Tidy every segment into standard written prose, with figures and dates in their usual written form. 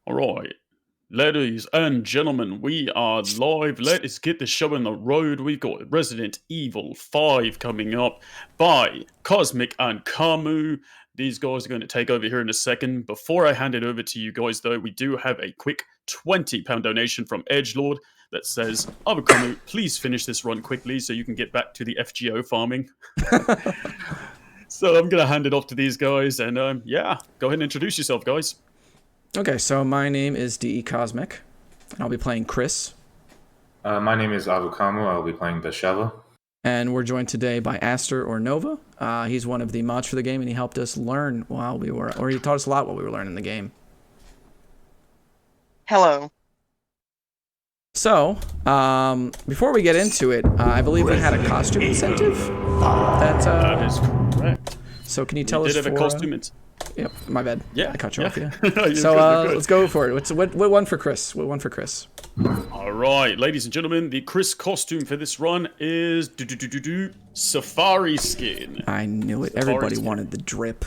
All right. Ladies and gentlemen, we are live. Let us get the show on the road. We've got Resident Evil 5 coming up by Cosmic and Kamu. These guys are going to take over here in a second. Before I hand it over to you guys, though, we do have a quick £20 donation from Edgelord that says, AvuKamu, please finish this run quickly so you can get back to the FGO farming. So I'm going to hand it off to these guys. And yeah, go ahead and introduce yourself, guys. Okay, so my name is DECosmic, and I'll be playing Chris. My name is AvuKamu. I'll be playing Besheva. And we're joined today by Aster or Nova. He's one of the mods for the game, and he helped us learn while we were, or he taught us a lot while we were learning the game. Hello. So, before we get into it, I believe we had a costume incentive. That is correct. So can you tell us? We did have a costume incentive. Yep, my bad. Yeah, I cut you off. Yeah. So let's go for it. What one for Chris? What one for Chris? All right, ladies and gentlemen, the Chris costume for this run is Safari skin. I knew it. Everybody wanted the drip.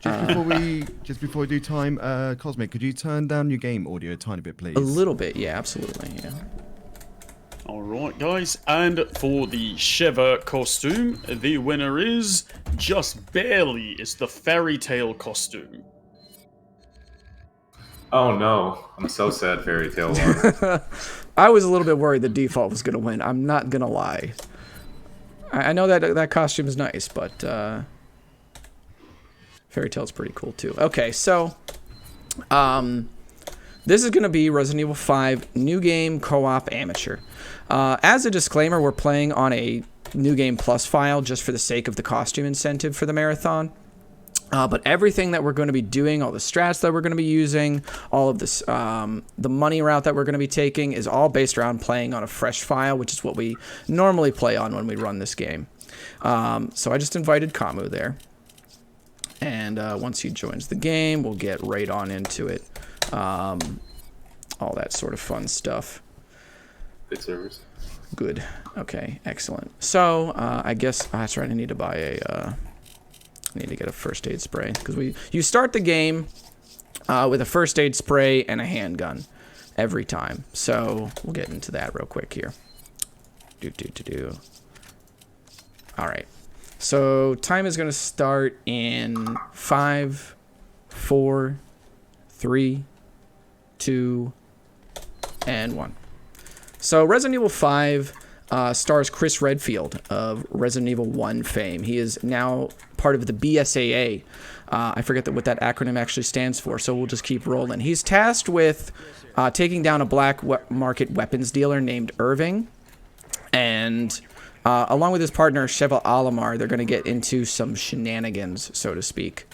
Just before we do time, Cosmic, could you turn down your game audio a tiny bit, please? A little bit, yeah, absolutely, yeah. All right, guys, and for the Sheva costume, the winner is just barely. It's the fairy tale costume. Oh no, I'm so sad fairy tale won. I was a little bit worried the default was going to win. I'm not going to lie. I know that costume is nice, but fairy tale's pretty cool too. Okay, so this is going to be Resident Evil 5 New Game Co-op Amateur. As a disclaimer, we're playing on a New Game Plus file just for the sake of the costume incentive for the marathon. But everything that we're going to be doing, all the strats that we're going to be using, all of this, the money route that we're going to be taking is all based around playing on a fresh file, which is what we normally play on when we run this game. So I just invited Kamu there. And once he joins the game, we'll get right on into it. All that sort of fun stuff. Good servers. Good. Okay, excellent. So, I guess that's right. I need to buy I need to get a first aid spray because you start the game with a first aid spray and a handgun every time. So we'll get into that real quick here. All right. So time is going to start in 5, 4, 3, 2, and 1. So Resident Evil 5 stars Chris Redfield of Resident Evil 1 fame. He is now part of the BSAA. I forget what that acronym actually stands for, so we'll just keep rolling. He's tasked with taking down a black market weapons dealer named Irving. And along with his partner, Sheva Alamar, they're going to get into some shenanigans, so to speak.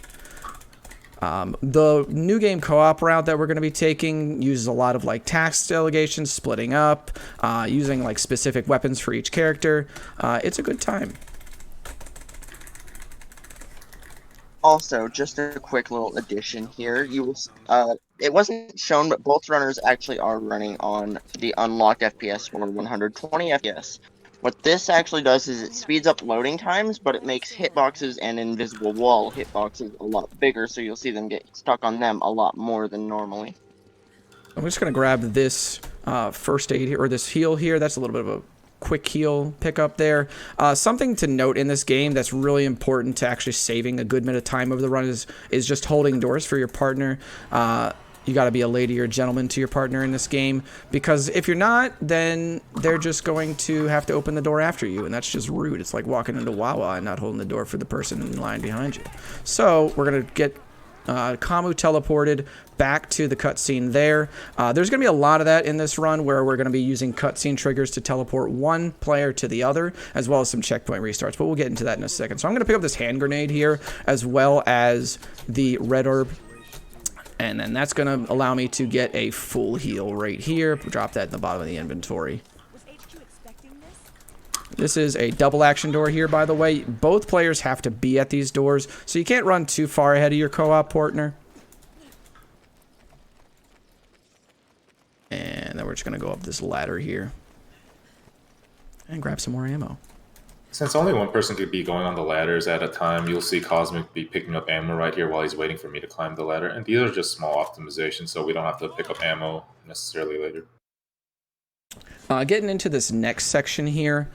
The new game co-op route that we're going to be taking uses a lot of like task delegations, splitting up, using like specific weapons for each character. It's a good time. Also, just a quick little addition here. It wasn't shown, but both runners actually are running on the unlocked FPS for 120 FPS. What this actually does is it speeds up loading times, but it makes hitboxes and invisible wall hitboxes a lot bigger, so you'll see them get stuck on them a lot more than normally. I'm just going to grab this first aid here, or this heal here. That's a little bit of a quick heal pickup there. Something to note in this game that's really important to actually saving a good bit of time over the run is just holding doors for your partner. You got to be a lady or a gentleman to your partner in this game, because if you're not, then they're just going to have to open the door after you, and that's just rude. It's like walking into Wawa and not holding the door for the person in line behind you. So we're going to get Kamu teleported back to the cutscene there. There's going to be a lot of that in this run where we're going to be using cutscene triggers to teleport one player to the other, as well as some checkpoint restarts, but we'll get into that in a second. So I'm going to pick up this hand grenade here, as well as the red herb. And then that's going to allow me to get a full heal right here. Drop that in the bottom of the inventory. This is a double action door here, by the way. Both players have to be at these doors, so you can't run too far ahead of your co-op partner. And then we're just going to go up this ladder here and grab some more ammo. Since only one person could be going on the ladders at a time, you'll see Cosmic be picking up ammo right here while he's waiting for me to climb the ladder. And these are just small optimizations, so we don't have to pick up ammo necessarily later. Getting into this next section here,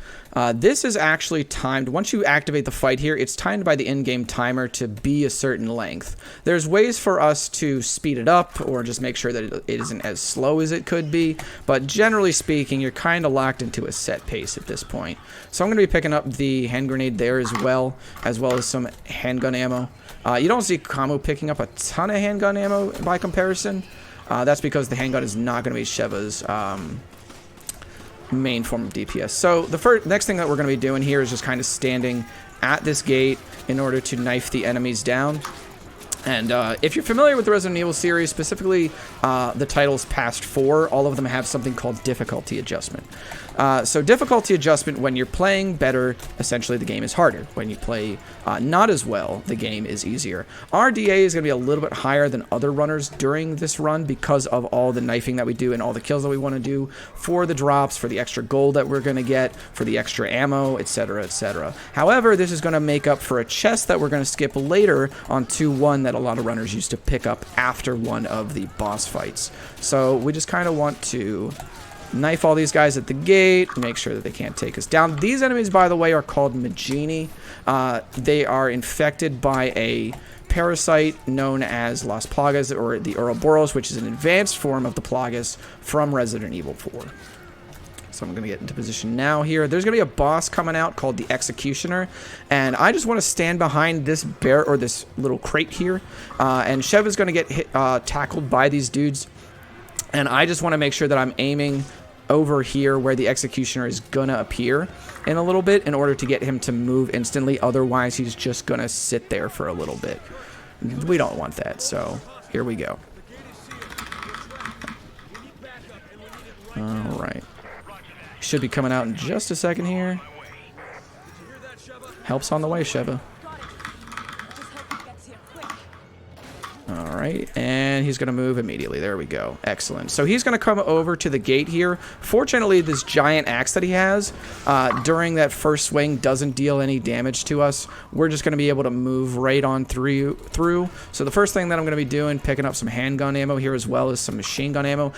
this is actually timed. Once you activate the fight here, it's timed by the in-game timer to be a certain length. There's ways for us to speed it up or just make sure that it isn't as slow as it could be, but generally speaking, you're kind of locked into a set pace at this point. So I'm going to be picking up the hand grenade there as well as some handgun ammo. You don't see Kamu picking up a ton of handgun ammo by comparison. That's because the handgun is not going to be Sheva's main form of DPS. So the next thing that we're going to be doing here is just kind of standing at this gate in order to knife the enemies down. And if you're familiar with the Resident Evil series, specifically the titles past 4, all of them have something called difficulty adjustment. So difficulty adjustment, when you're playing better, essentially the game is harder. When you play not as well, the game is easier. Our DA is going to be a little bit higher than other runners during this run because of all the knifing that we do and all the kills that we want to do for the drops, for the extra gold that we're going to get, for the extra ammo, etc., etc. However, this is going to make up for a chest that we're going to skip later on 2-1 that a lot of runners used to pick up after one of the boss fights. So we just kind of want to knife all these guys at the gate, make sure that they can't take us down. These enemies, by the way, are called Magini. They are infected by a parasite known as Las Plagas, or the Ouroboros, which is an advanced form of the Plagas from Resident Evil 4. So I'm going to get into position now here. There's going to be a boss coming out called the Executioner, and I just want to stand behind this bear, or this little crate here, and Shev is going to get hit, tackled by these dudes, and I just want to make sure that I'm aiming over here where the Executioner is going to appear in a little bit in order to get him to move instantly. Otherwise, he's just going to sit there for a little bit. We don't want that, so here we go. All right. Should be coming out in just a second here. Help's on the way, Sheva. Alright, and he's going to move immediately. There we go. Excellent. So he's going to come over to the gate here. Fortunately, this giant axe that he has during that first swing doesn't deal any damage to us. We're just going to be able to move right on through. So the first thing that I'm going to be doing, picking up some handgun ammo here as well as some machine gun ammo.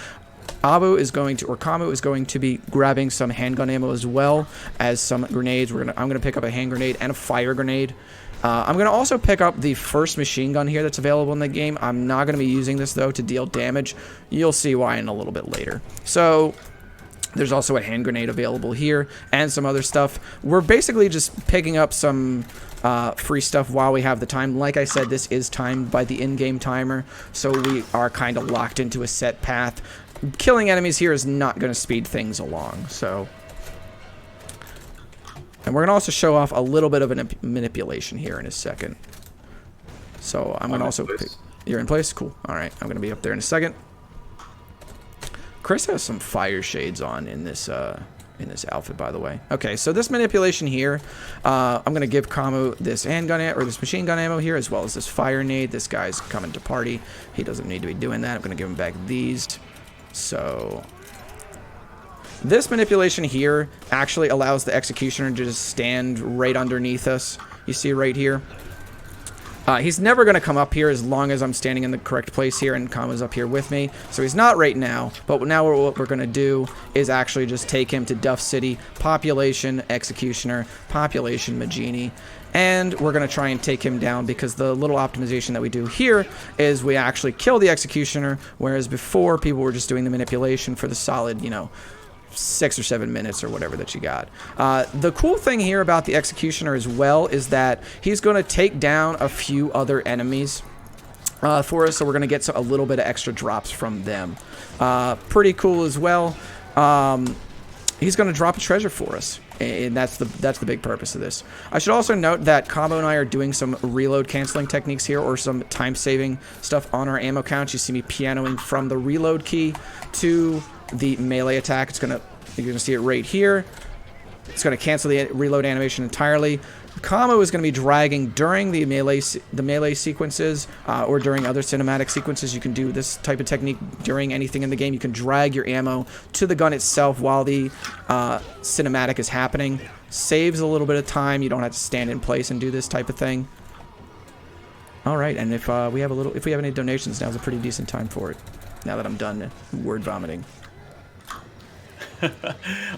Kamu is going to be grabbing some handgun ammo as well as some grenades. I'm going to pick up a hand grenade and a fire grenade. I'm going to also pick up the first machine gun here that's available in the game. I'm not going to be using this, though, to deal damage. You'll see why in a little bit later. So there's also a hand grenade available here and some other stuff. We're basically just picking up some free stuff while we have the time. Like I said, this is timed by the in-game timer, so we are kind of locked into a set path. Killing enemies here is not going to speed things along, so... And we're going to also show off a little bit of a manipulation here in a second. So I'm going to also... You're in place? Cool. All right. I'm going to be up there in a second. Chris has some fire shades on in this outfit, by the way. Okay, so this manipulation here, I'm going to give Kamu this handgun or this machine gun ammo here, as well as this fire nade. This guy's coming to party. He doesn't need to be doing that. I'm going to give him back these. So... This manipulation here actually allows the Executioner to just stand right underneath us. You see right here? He's never going to come up here as long as I'm standing in the correct place here and Kamu's up here with me. So he's not right now, but now what we're going to do is actually just take him to Duff City, population Executioner, population Magini, and we're going to try and take him down because the little optimization that we do here is we actually kill the Executioner, whereas before people were just doing the manipulation for the solid, 6 or 7 minutes or whatever that you got. The cool thing here about the Executioner as well is that he's going to take down a few other enemies for us, so we're going to get a little bit of extra drops from them. Pretty cool as well. He's going to drop a treasure for us, and that's the big purpose of this. I should also note that Kamu and I are doing some reload canceling techniques here, or some time saving stuff on our ammo count. You see me pianoing from the reload key to the melee attack. You're gonna see it right here. It's gonna cancel the reload animation entirely. Kamu is going to be dragging during the melee sequences or during other cinematic sequences. You can do this type of technique during anything in the game. You can drag your ammo to the gun itself while the cinematic is happening. Saves a little bit of time. You don't have to stand in place and do this type of thing. All right, and if we have any donations, now's a pretty decent time for it. Now that I'm done word vomiting.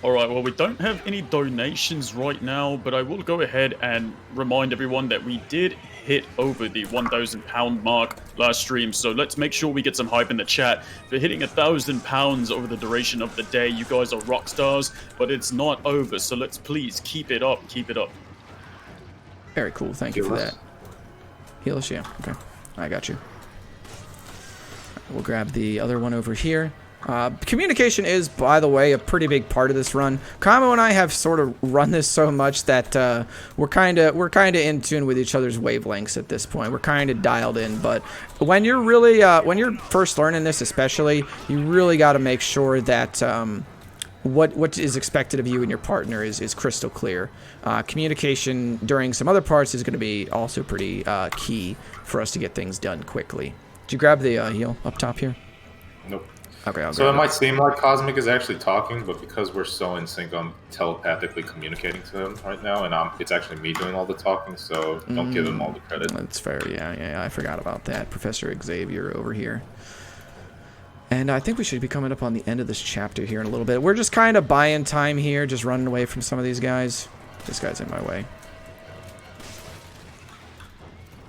Alright, well, we don't have any donations right now, but I will go ahead and remind everyone that we did hit over the £1,000 mark last stream, so let's make sure we get some hype in the chat for hitting £1,000 over the duration of the day. You guys are rock stars, but it's not over, so let's please keep it up, keep it up. Very cool, thank you for that. Heal us, yeah, okay. I got you. We'll grab the other one over here. Communication is, by the way, a pretty big part of this run. Kamu and I have sort of run this so much that we're kind of in tune with each other's wavelengths at this point. We're kind of dialed in, but when you're really when you're first learning this, especially, you really got to make sure that what is expected of you and your partner is crystal clear. Communication during some other parts is going to be also pretty key for us to get things done quickly. Did you grab the heal up top here? Nope. Okay, so it might seem like Cosmic is actually talking, but because we're so in sync, I'm telepathically communicating to him right now, and it's actually me doing all the talking, so don't give him all the credit. That's fair, yeah, I forgot about that. Professor Xavier over here. And I think we should be coming up on the end of this chapter here in a little bit. We're just kind of buying time here, just running away from some of these guys. This guy's in my way.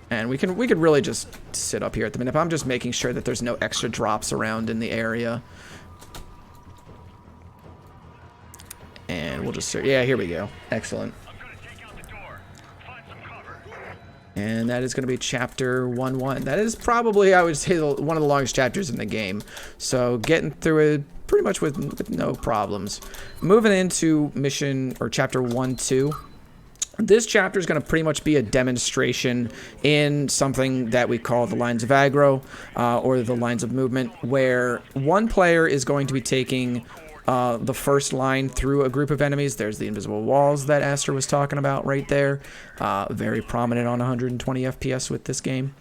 And we could really just sit up here at the minute. I'm just making sure that there's no extra drops around in the area. And we'll just... Yeah, here we go. Excellent. And that is going to be chapter 1-1. That is probably, I would say, one of the longest chapters in the game. So getting through it pretty much with no problems. Moving into mission, or chapter 1-2. This chapter is going to pretty much be a demonstration in something that we call the lines of aggro, or the lines of movement, where one player is going to be taking the first line through a group of enemies. There's the invisible walls that Aster was talking about right there. Very prominent on 120 FPS with this game.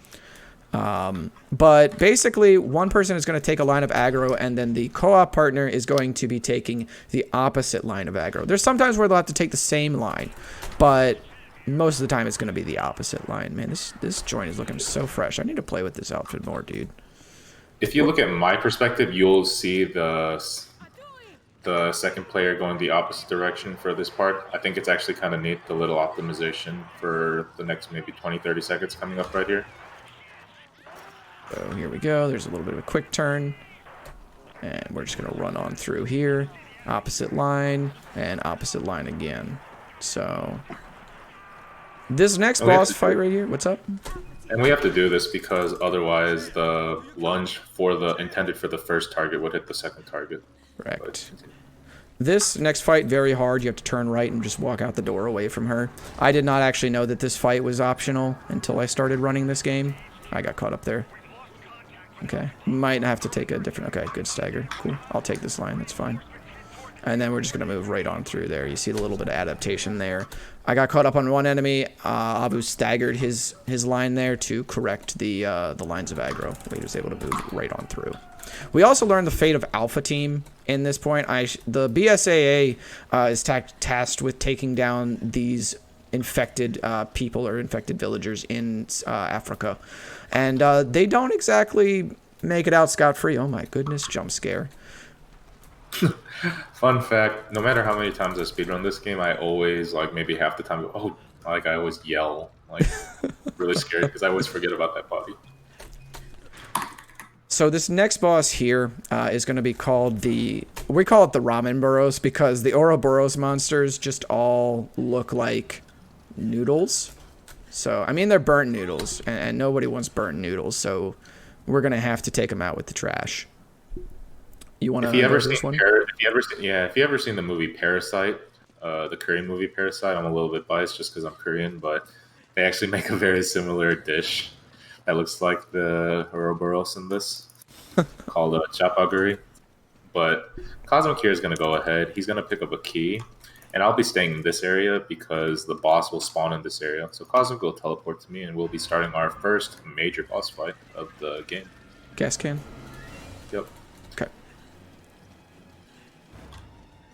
But basically, one person is going to take a line of aggro, and then the co-op partner is going to be taking the opposite line of aggro. There's sometimes where they'll have to take the same line, but most of the time it's going to be the opposite line. Man, this joint is looking so fresh. I need to play with this outfit more, dude. If you look at my perspective, you'll see the second player going the opposite direction for this part. I think it's actually kind of neat, the little optimization for the next maybe 20-30 seconds coming up right here. So here we go. There's a little bit of a quick turn. And we're just going to run on through here. Opposite line and opposite line again. So this next boss fight right here, what's up? And we have to do this because otherwise the lunge intended for the first target would hit the second target. Correct. This next fight, very hard. You have to turn right and just walk out the door away from her. I did not actually know that this fight was optional until I started running this game. I got caught up there. Okay. Might have to take a different... Okay, good stagger. Cool. I'll take this line. That's fine. And then we're just going to move right on through there. You see the little bit of adaptation there. I got caught up on one enemy. Abu staggered his line there to correct the lines of aggro. He was able to move right on through. We also learned the fate of Alpha Team in this point. The BSAA is tasked with taking down these infected people or infected villagers in Africa. And they don't exactly make it out scot-free. Oh my goodness, jump scare. Fun fact, no matter how many times I speedrun this game, I always, like, maybe half the time go, oh, like, I always yell, like, really scared because I always forget about that body. So this next boss here is going to be called we call it the Ramen Burrows because the Ouroboros monsters just all look like noodles. So, I mean, they're burnt noodles, and nobody wants burnt noodles, so we're going to have to take them out with the trash. You want to know this one? If you ever seen the movie Parasite, the Korean movie Parasite, I'm a little bit biased just because I'm Korean, but they actually make a very similar dish that looks like the Ouroboros in this, called chapaguri. But Cosmic here is going to go ahead. He's going to pick up a key, And I'll be staying in this area because the boss will spawn in this area. So Cosmic will teleport to me, and we'll be starting our first major boss fight of the game. Gas can? Yep. Okay.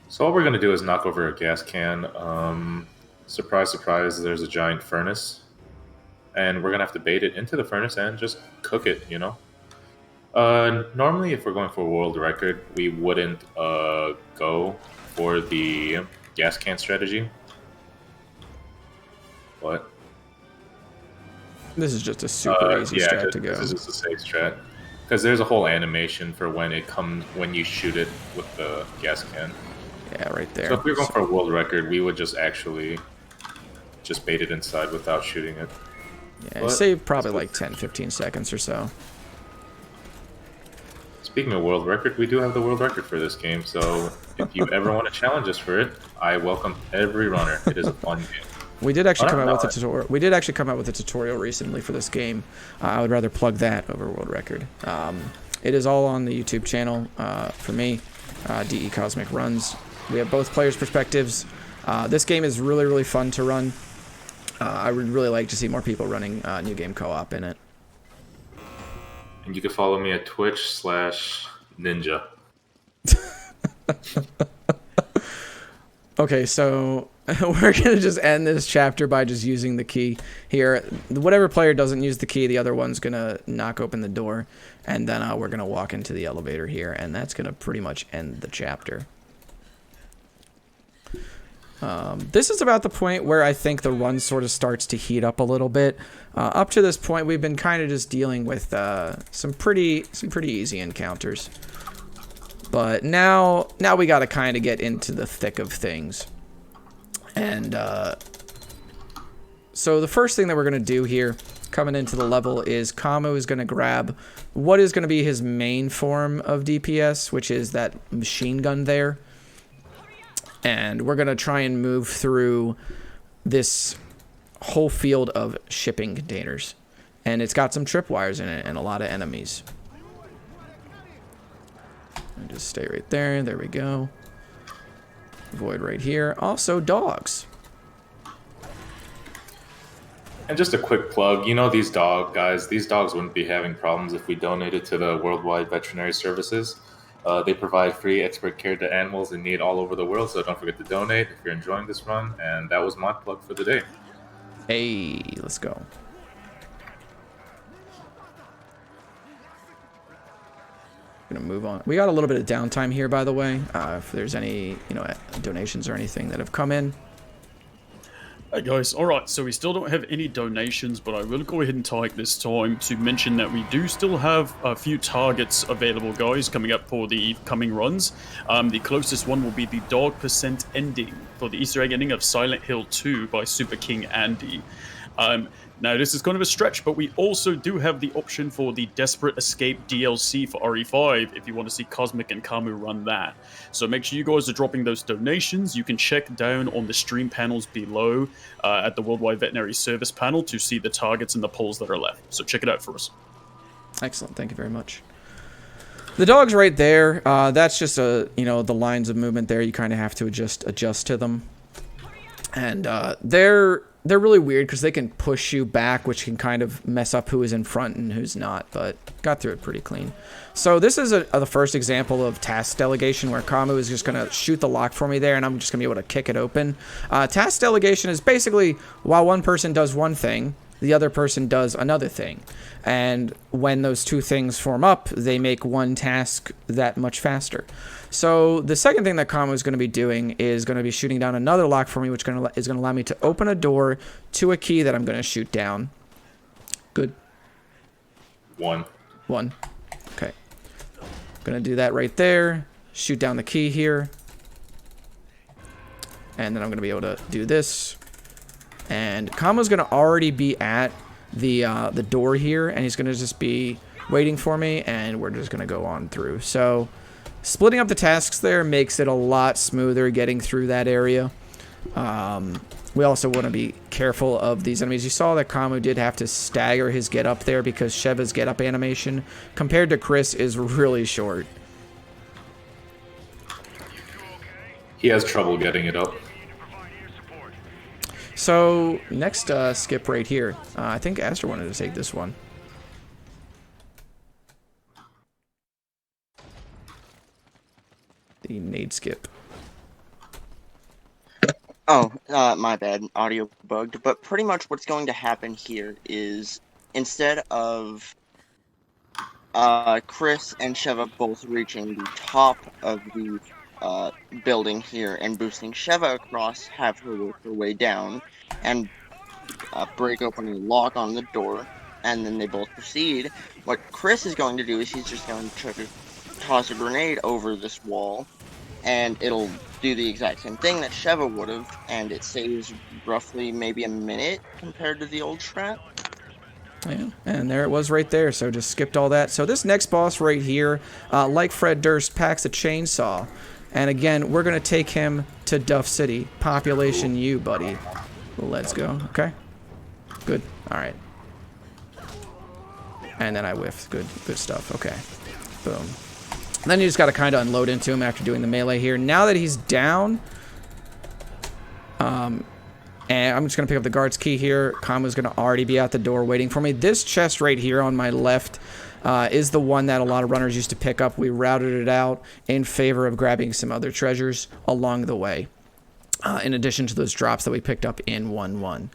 So all we're going to do is knock over a gas can. Surprise, surprise, there's a giant furnace. And we're going to have to bait it into the furnace and just cook it, you know? Normally, if we're going for a world record, we wouldn't go for the gas can strategy. But this is just a super easy strat to go. This is just a safe strat. Because there's a whole animation for when you shoot it with the gas can. Yeah, right there. So if we were going for a world record, we would just actually just bait it inside without shooting it. Yeah, but save probably like 10-15 seconds or so. Speaking of world record, we do have the world record for this game, so if you ever want to challenge us for it, I welcome every runner. It is a fun game. We did actually come out with a tutorial. We did actually come out with a tutorial recently for this game. I would rather plug that over world record. It is all on the YouTube channel for me. DECosmic runs. We have both players' perspectives. This game is really, really fun to run. I would really like to see more people running New Game Co-op in it. And you can follow me at Twitch/Ninja. Okay, so we're going to just end this chapter by just using the key here. Whatever player doesn't use the key, the other one's going to knock open the door. And then we're going to walk into the elevator here. And that's going to pretty much end the chapter. This is about the point where I think the run sort of starts to heat up a little bit. Up to this point, we've been kind of just dealing with some pretty easy encounters. But now we got to kind of get into the thick of things. And so the first thing that we're going to do here, coming into the level, is Kamu is going to grab what is going to be his main form of DPS, which is that machine gun there. And we're going to try and move through this whole field of shipping containers. And it's got some tripwires in it and a lot of enemies. And just stay right there. There we go. Void right here. Also, dogs. And just a quick plug, you know these dogs wouldn't be having problems if we donated to the Worldwide Veterinary Services. They provide free expert care to animals in need all over the world, so don't forget to donate if you're enjoying this run. And that was my plug for the day. Hey, let's go. Gonna move on. We got a little bit of downtime here, by the way. If there's any, donations or anything that have come in. Hey guys, alright, so we still don't have any donations, but I will go ahead and take this time to mention that we do still have a few targets available, guys, coming up for the coming runs. The closest one will be the Dog % ending for the Easter egg ending of Silent Hill 2 by Super King Andy. Now, this is kind of a stretch, but we also do have the option for the Desperate Escape DLC for RE5 if you want to see Cosmic and Kamu run that. So make sure you guys are dropping those donations. You can check down on the stream panels below at the Worldwide Veterinary Service panel to see the targets and the polls that are left. So check it out for us. Excellent. Thank you very much. The dog's right there. That's just the lines of movement there. You kind of have to adjust to them. And they're really weird because they can push you back, which can kind of mess up who is in front and who's not, but got through it pretty clean. So this is the first example of task delegation where Kamu is just going to shoot the lock for me there, and I'm just going to be able to kick it open. Task delegation is basically while one person does one thing, the other person does another thing. And when those two things form up, they make one task that much faster. So the second thing that Kamu is going to be doing is going to be shooting down another lock for me, which is going to allow me to open a door to a key that I'm going to shoot down. Good. One. Okay. Going to do that right there. Shoot down the key here. And then I'm going to be able to do this. And Kamu's going to already be at the door here, and he's going to just be waiting for me, and we're just going to go on through. So splitting up the tasks there makes it a lot smoother getting through that area. We also want to be careful of these enemies. You saw that Kamu did have to stagger his get up there because Sheva's get up animation compared to Chris is really short. He has trouble getting it up. So next skip right here. I think Aster wanted to take this one. The nade skip. Oh, my bad. Audio bugged. But pretty much what's going to happen here is instead of Chris and Sheva both reaching the top of the building here and boosting Sheva across, have her work her way down and break open a lock on the door, and then they both proceed. What Chris is going to do is he's just going to toss a grenade over this wall, and it'll do the exact same thing that Sheva would have, and it saves roughly maybe a minute compared to the old trap. Yeah, and there it was right there, so just skipped all that. So this next boss right here, like Fred Durst, packs a chainsaw. And again, we're going to take him to Duff City. Population U, buddy. Let's go. Okay. Good. All right. And then I whiffed. Good stuff. Okay. Boom. And then you just got to kind of unload into him after doing the melee here. Now that he's down, and I'm just going to pick up the guard's key here. Kamu's going to already be out the door waiting for me. This chest right here on my left is the one that a lot of runners used to pick up. We routed it out in favor of grabbing some other treasures along the way, in addition to those drops that we picked up in 1-1.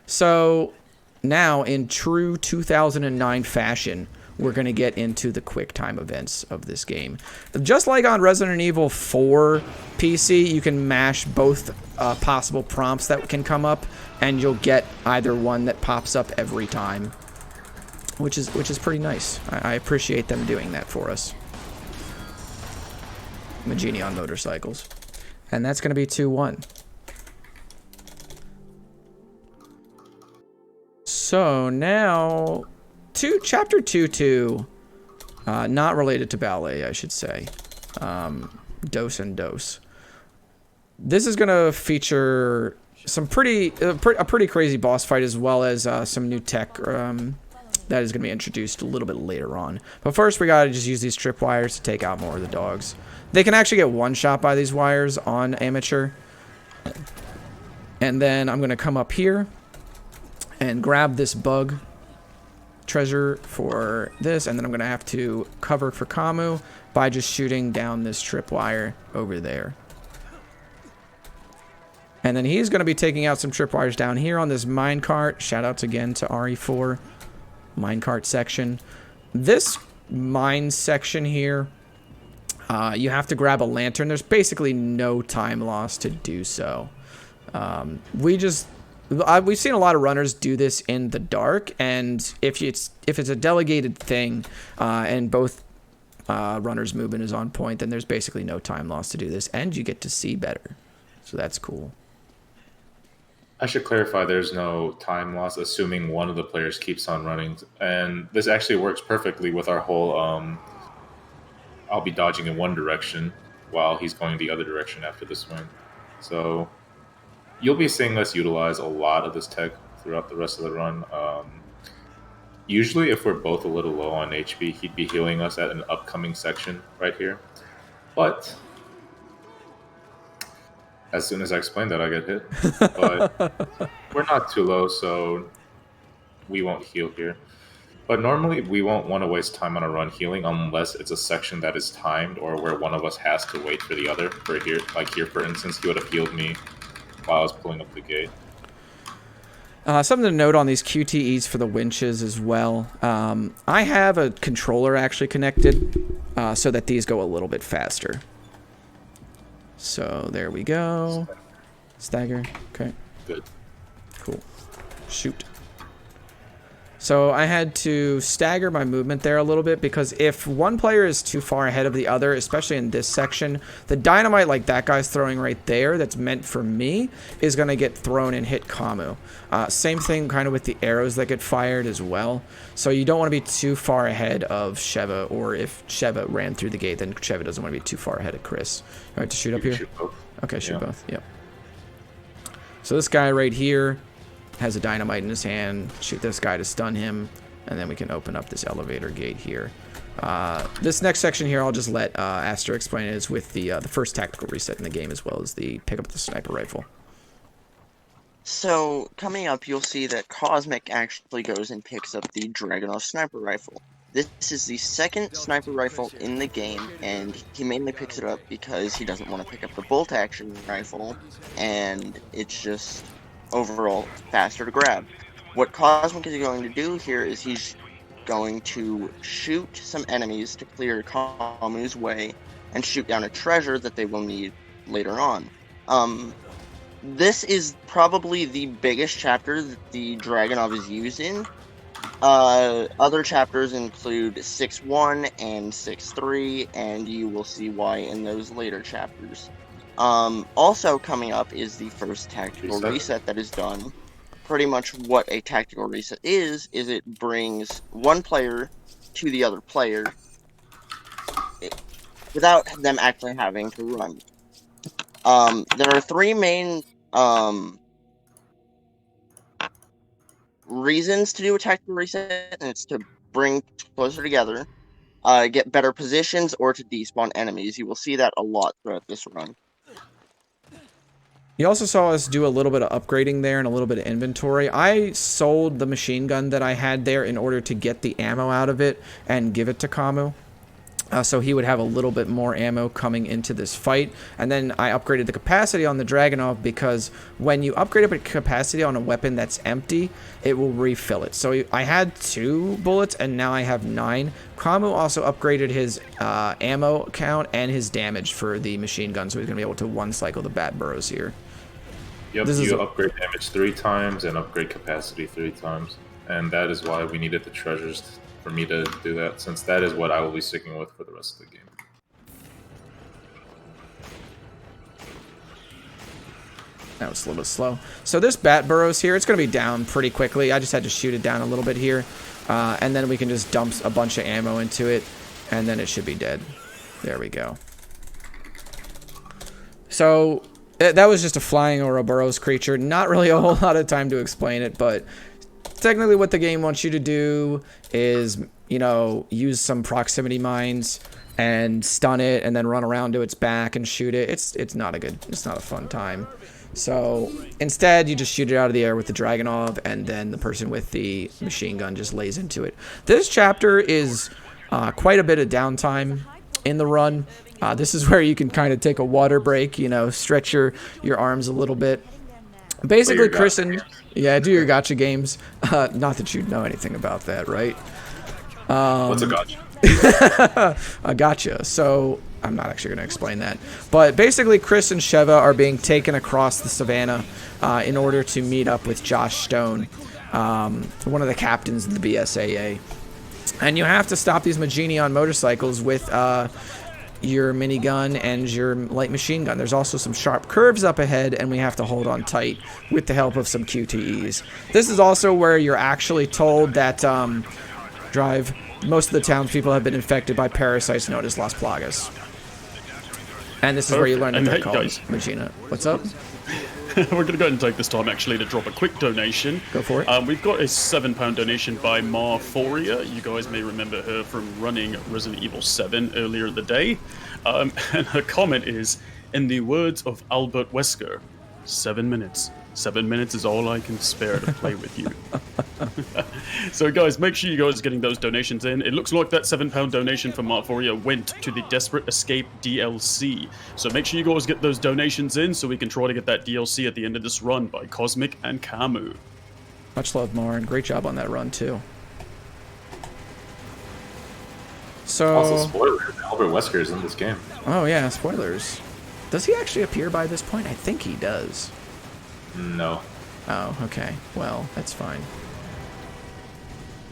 So now, in true 2009 fashion, we're going to get into the quick time events of this game. Just like on Resident Evil 4 PC, you can mash both possible prompts that can come up, and you'll get either one that pops up every time, which is pretty nice. I appreciate them doing that for us. Magini on motorcycles. And that's going to be 2-1. So now, Chapter 2-2, not related to ballet, I should say. Dose and Dose. This is going to feature some a pretty crazy boss fight, as well as some new tech that is going to be introduced a little bit later on. But first, we got to just use these tripwires to take out more of the dogs. They can actually get one shot by these wires on amateur. And then I'm going to come up here and grab this bug treasure for this, and then I'm going to have to cover for Kamu by just shooting down this tripwire over there. And then he's going to be taking out some tripwires down here on this minecart. Shoutouts again to RE4 minecart section. This mine section here, you have to grab a lantern. There's basically no time loss to do so. We've seen a lot of runners do this in the dark, and if it's a delegated thing, and both runners' movement is on point, then there's basically no time loss to do this, and you get to see better. So that's cool. I should clarify there's no time loss, assuming one of the players keeps on running. And this actually works perfectly with our whole I'll be dodging in one direction while he's going the other direction after the swing. So you'll be seeing us utilize a lot of this tech throughout the rest of the run. Usually, if we're both a little low on HP, he'd be healing us at an upcoming section right here. But as soon as I explain that, I get hit. But we're not too low, so we won't heal here. But normally, we won't want to waste time on a run healing unless it's a section that is timed or where one of us has to wait for the other. For here, like here, for instance, he would have healed me while I was pulling up the gate. Something to note on these QTEs for the winches as well. I have a controller actually connected so that these go a little bit faster. So there we go. Stagger. Okay. Good. Cool. Shoot. So I had to stagger my movement there a little bit, because if one player is too far ahead of the other, especially in this section, the dynamite like that guy's throwing right there that's meant for me is going to get thrown and hit Kamu. Same thing kind of with the arrows that get fired as well. So you don't want to be too far ahead of Sheva, or if Sheva ran through the gate, then Sheva doesn't want to be too far ahead of Chris. All right, to shoot up here? Shoot both. Okay, shoot both. Yep. So this guy right here has a dynamite in his hand. Shoot this guy to stun him, and then we can open up this elevator gate here. This next section here, I'll just let Aster explain, it is with the first tactical reset in the game, as well as the pick up the sniper rifle. So, coming up, you'll see that Cosmic actually goes and picks up the Dragunov sniper rifle. This is the second sniper rifle in the game, and he mainly picks it up because he doesn't want to pick up the bolt-action rifle, and it's just overall faster to grab. What Cosmic is going to do here is he's going to shoot some enemies to clear Kamu's way, and shoot down a treasure that they will need later on. This is probably the biggest chapter that the Dragunov is used in. Other chapters include 6.1 and 6.3, and you will see why in those later chapters. Also coming up is the first tactical reset that is done. Pretty much what a tactical reset is it brings one player to the other player without them actually having to run. There are three main reasons to do a tactical reset, and it's to bring closer together, get better positions, or to despawn enemies. You will see that a lot throughout this run. You also saw us do a little bit of upgrading there and a little bit of inventory. I sold the machine gun that I had there in order to get the ammo out of it and give it to Kamu. So he would have a little bit more ammo coming into this fight. And then I upgraded the capacity on the Dragunov because when you upgrade up a capacity on a weapon that's empty, it will refill it. So I had 2 bullets and now I have 9. Kamu also upgraded his ammo count and his damage for the machine gun, so he's going to be able to one-cycle the bat burrows here. Yep, you upgrade damage 3 times and upgrade capacity 3 times. And that is why we needed the treasures for me to do that, since that is what I will be sticking with for the rest of the game. That was a little bit slow. So this bat burrows here, it's going to be down pretty quickly. I just had to shoot it down a little bit here. And then we can just dump a bunch of ammo into it, and then it should be dead. There we go. So that was just a flying Ouroboros creature. Not really a whole lot of time to explain it, but technically what the game wants you to do is, you know, use some proximity mines and stun it and then run around to its back and shoot it. It's not a fun time. So instead you just shoot it out of the air with the Dragunov, and then the person with the machine gun just lays into it. This chapter is quite a bit of downtime in the run. This is where you can kind of take a water break, you know, stretch your arms a little bit. Basically, Chris and... Yeah, do your gotcha games. Not that you'd know anything about that, right? What's a gotcha? A gotcha. So, I'm not actually going to explain that. But basically, Chris and Sheva are being taken across the savannah in order to meet up with Josh Stone, one of the captains of the BSAA. And you have to stop these Magini on motorcycles with your minigun and your light machine gun. There's also some sharp curves up ahead, and we have to hold on tight with the help of some QTEs. This is also where you're actually told that most of the townspeople have been infected by parasites known as Las Plagas. And this is where you learn that they're called Magina. What's up? We're going to go ahead and take this time actually to drop a quick donation. Go for it. We've got a £7 donation by Marforia. You guys may remember her from running Resident Evil 7 earlier in the day. And her comment is, in the words of Albert Wesker, 7 minutes. 7 minutes is all I can spare to play with you. So guys, make sure you guys are getting those donations in. It looks like that £7 donation from Marforia went to the Desperate Escape DLC. So make sure you guys get those donations in so we can try to get that DLC at the end of this run by Cosmic and Kamu. Much love, Lauren. Great job on that run, too. So... Also, spoilers. Albert Wesker is in this game. Oh, yeah, spoilers. Does he actually appear by this point? I think he does. No. Oh, okay. Well, that's fine.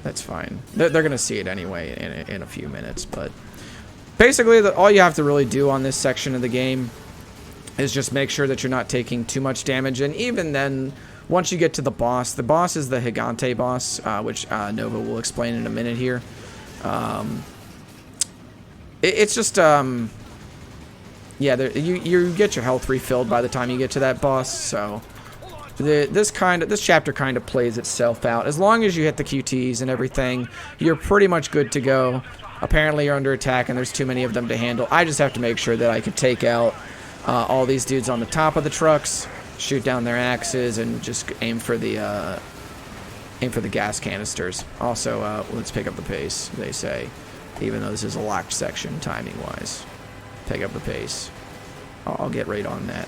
That's fine. They're going to see it anyway in a few minutes, but... Basically, all you have to really do on this section of the game is just make sure that you're not taking too much damage, and even then, once you get to the boss is the Gigante boss, which Nova will explain in a minute here. It's just... yeah, you get your health refilled by the time you get to that boss, so... This chapter kind of plays itself out. As long as you hit the QTs and everything, you're pretty much good to go. Apparently you're under attack and there's too many of them to handle. I just have to make sure that I can take out all these dudes on the top of the trucks shoot down their axes and just aim for the gas canisters. Also, let's pick up the pace, they say, even though this is a locked section timing-wise. Pick up the pace. I'll get right on that.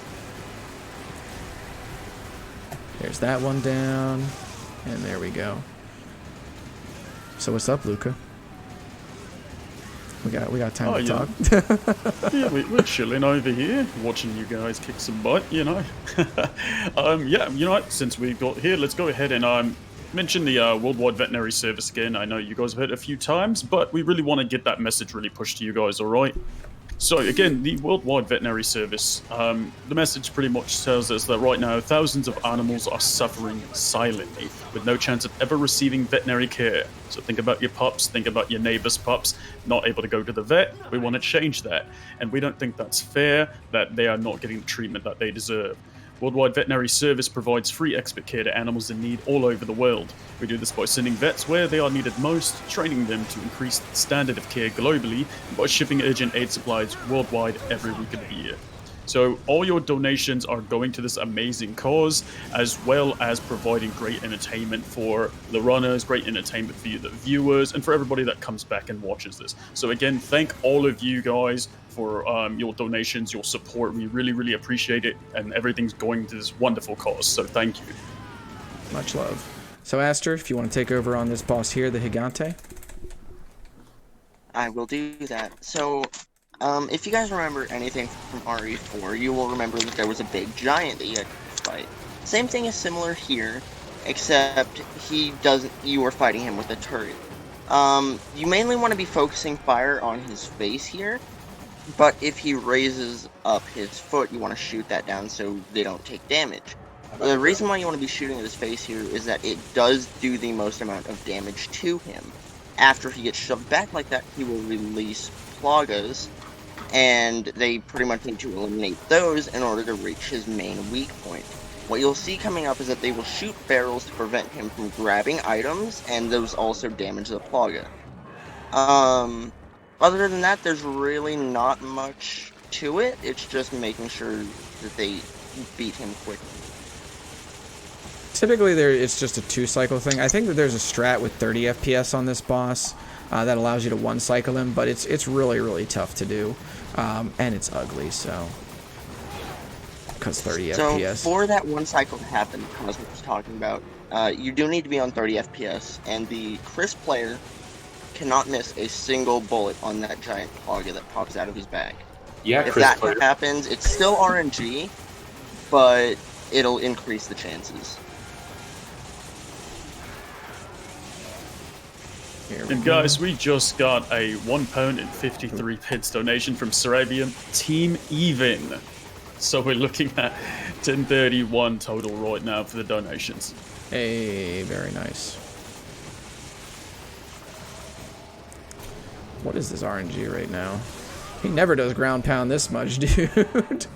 There's that one down, and there we go. So what's up, Luca? We got time to talk. Yeah, we're chilling over here, watching you guys kick some butt, you know. Yeah, you know what? Since we got here, let's go ahead and mention the Worldwide Veterinary Service again. I know you guys have heard it a few times, but we really want to get that message really pushed to you guys, all right? So again, the Worldwide Veterinary Service, the message pretty much tells us that right now thousands of animals are suffering silently with no chance of ever receiving veterinary care. So think about your pups, think about your neighbor's pups, not able to go to the vet. We want to change that. And we don't think that's fair, that they are not getting the treatment that they deserve. Worldwide Veterinary Service provides free expert care to animals in need all over the world. We do this by sending vets where they are needed most, training them to increase the standard of care globally, and by shipping urgent aid supplies worldwide every week of the year. So all your donations are going to this amazing cause, as well as providing great entertainment for the runners, great entertainment for you, the viewers, and for everybody that comes back and watches this. So again, thank all of you guys for your donations, your support. We really, really appreciate it, and everything's going to this wonderful cause. So thank you. Much love. So Aster, if you want to take over on this boss here, the Gigante. I will do that. So, if you guys remember anything from RE4, you will remember that there was a big giant that you had to fight. Same thing is similar here, except you were fighting him with a turret. You mainly want to be focusing fire on his face here, but if he raises up his foot, you want to shoot that down so they don't take damage. The reason why you want to be shooting at his face here is that it does do the most amount of damage to him. After he gets shoved back like that, he will release Plagas, and they pretty much need to eliminate those in order to reach his main weak point. What you'll see coming up is that they will shoot barrels to prevent him from grabbing items, and those also damage the Plaga. Other than that, there's really not much to it. It's just making sure that they beat him quickly. Typically, it's just a 2-cycle thing. I think that there's a strat with 30 FPS on this boss that allows you to 1-cycle him, but it's really, really tough to do, and it's ugly, so... Because 30 FPS. So, for that 1-cycle to happen, as we was talking about, you do need to be on 30 FPS, and the Chris player cannot miss a single bullet on that giant Plaga that pops out of his bag. Yeah, if Chris that player. happens, it's still RNG, but it'll increase the chances. And guys, we just got a £1 and 53 pence donation from Sarabian Team Even. So we're looking at 1031 total right now for the donations. Hey, very nice. What is this RNG right now? He never does ground pound this much, dude.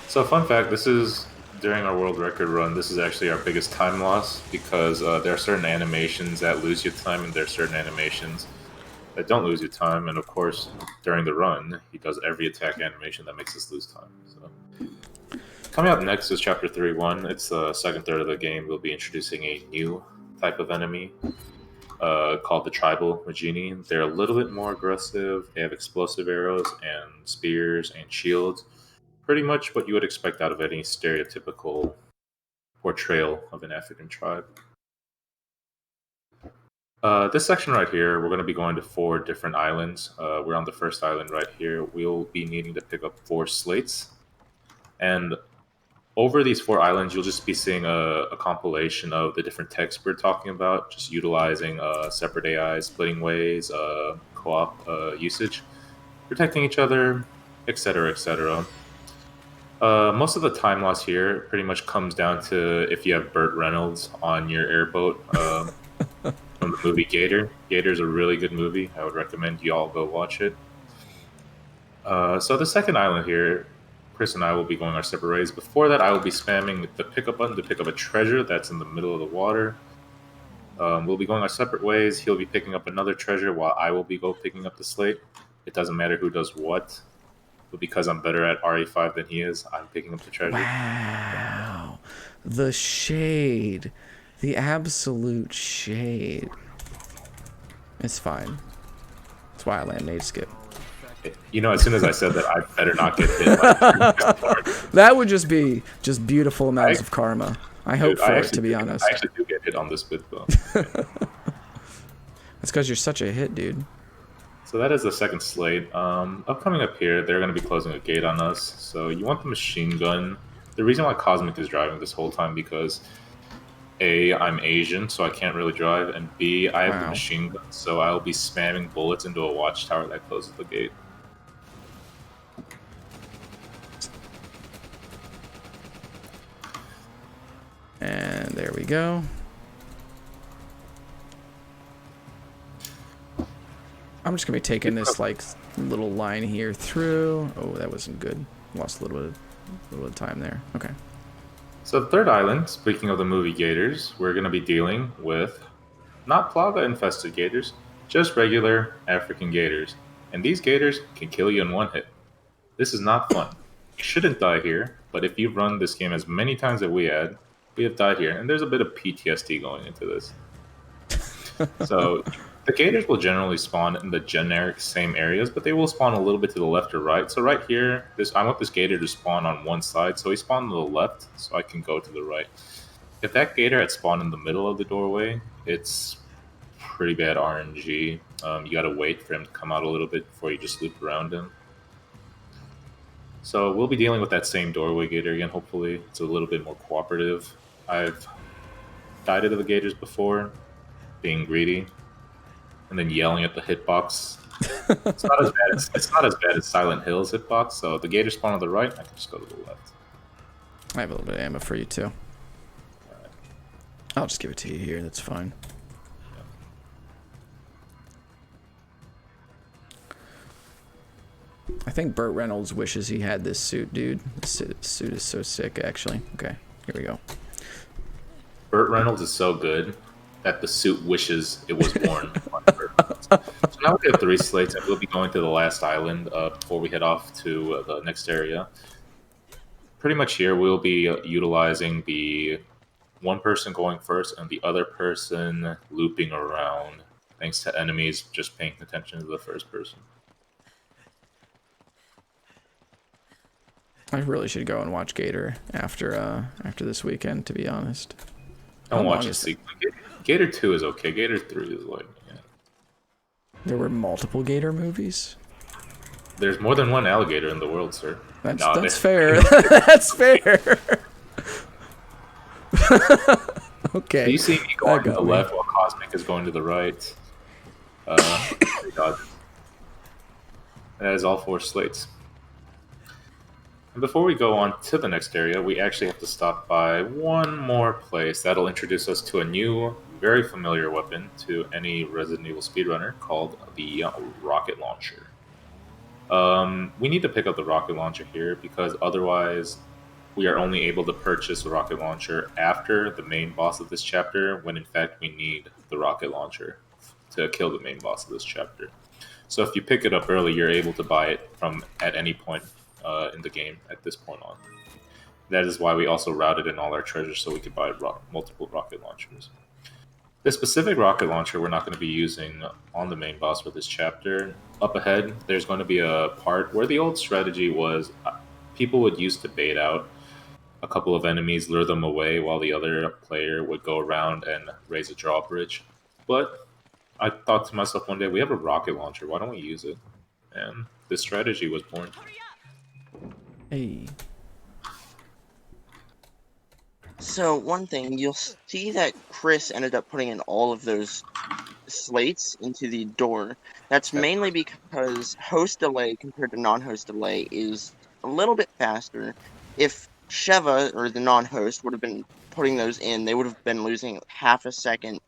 So fun fact, this is, during our world record run, this is actually our biggest time loss, because there are certain animations that lose you time, and there are certain animations that don't lose you time, and of course, during the run, he does every attack animation that makes us lose time. So, coming up next is Chapter 3-1. It's the second third of the game. We'll be introducing a new type of enemy called the Tribal Magini. They're a little bit more aggressive. They have explosive arrows and spears and shields. Pretty much what you would expect out of any stereotypical portrayal of an African tribe. This section right here, we're going to be going to 4 different islands. We're on the first island right here. We'll be needing to pick up 4 slates. And over these 4 islands, you'll just be seeing a compilation of the different texts we're talking about, just utilizing separate AIs, splitting ways, co-op usage, protecting each other, etc., etc. Most of the time loss here pretty much comes down to if you have Burt Reynolds on your airboat from the movie Gator. Gator's a really good movie. I would recommend you all go watch it. So the second island here, Chris and I will be going our separate ways. Before that, I will be spamming the pickup button to pick up a treasure that's in the middle of the water. We'll be going our separate ways. He'll be picking up another treasure while I will be picking up the slate. It doesn't matter who does what. but because I'm better at RE5 than he is, I'm picking up the treasure. Wow. The shade. The absolute shade. It's fine. That's why I land nade skip. You know, as soon as I said that, I better not get hit. That would just be beautiful amounts of karma. I hope for it, to be honest. I actually do get hit on this bit, though. That's because you're such a hit, dude. So that is the second slate. Upcoming up here, they're going to be closing a gate on us. So you want the machine gun. The reason why Cosmic is driving this whole time because A, I'm Asian, so I can't really drive, and B, I have the machine gun, so I'll be spamming bullets into a watchtower that closes the gate. And there we go. I'm just gonna be taking this like little line here through. Oh, that wasn't good. Lost a little bit of time there. Okay. So the third island, speaking of the movie gators, we're gonna be dealing with not plaga infested gators, just regular African gators. And these gators can kill you in one hit. This is not fun. You shouldn't die here, but if you've run this game as many times as we have died here, and there's a bit of PTSD going into this. So the gators will generally spawn in the generic same areas, but they will spawn a little bit to the left or right. So right here, I want this gator to spawn on one side, so he spawned to the left, so I can go to the right. If that gator had spawned in the middle of the doorway, it's pretty bad RNG. You gotta wait for him to come out a little bit before you just loop around him. So we'll be dealing with that same doorway gator again, hopefully. It's a little bit more cooperative. I've died to the gators before, being greedy, and then yelling at the hitbox. It's not as bad as Silent Hill's hitbox, so the gator spawn on the right, I can just go to the left. I have a little bit of ammo for you too. Right. I'll just give it to you here, that's fine. I think Burt Reynolds wishes he had this suit, dude. This suit is so sick, actually. Okay, here we go. Burt Reynolds is so good that the suit wishes it was worn. So now we have 3 slates, and we'll be going to the last island before we head off to the next area. Pretty much here, we'll be utilizing the one person going first and the other person looping around, thanks to enemies just paying attention to the first person. I really should go and watch Gator after this weekend, to be honest. Don't watch the sequel. Gator 2 is okay. Gator 3 is like, yeah. There were multiple Gator movies? There's more than one alligator in the world, sir. That's fair. That's fair. Okay. Do you see me going to the left while Cosmic is going to the right? God. That is all 4 slates. And before we go on to the next area, we actually have to stop by one more place. That'll introduce us to a new, very familiar weapon to any Resident Evil speedrunner called the rocket launcher. We need to pick up the rocket launcher here because otherwise we are only able to purchase the rocket launcher after the main boss of this chapter, when in fact we need the rocket launcher to kill the main boss of this chapter. So if you pick it up early, you're able to buy it from at any point in the game at this point on. That is why we also routed in all our treasures so we could buy multiple rocket launchers. This specific rocket launcher we're not going to be using on the main boss for this chapter. Up ahead, there's going to be a part where the old strategy was people would use to bait out a couple of enemies, lure them away while the other player would go around and raise a drawbridge. But I thought to myself one day, we have a rocket launcher, why don't we use it? And this strategy was born. Hey. So one thing, you'll see that Chris ended up putting in all of those slates into the door. That's mainly because host delay compared to non-host delay is a little bit faster. If Sheva, or the non-host, would have been putting those in, they would have been losing half a second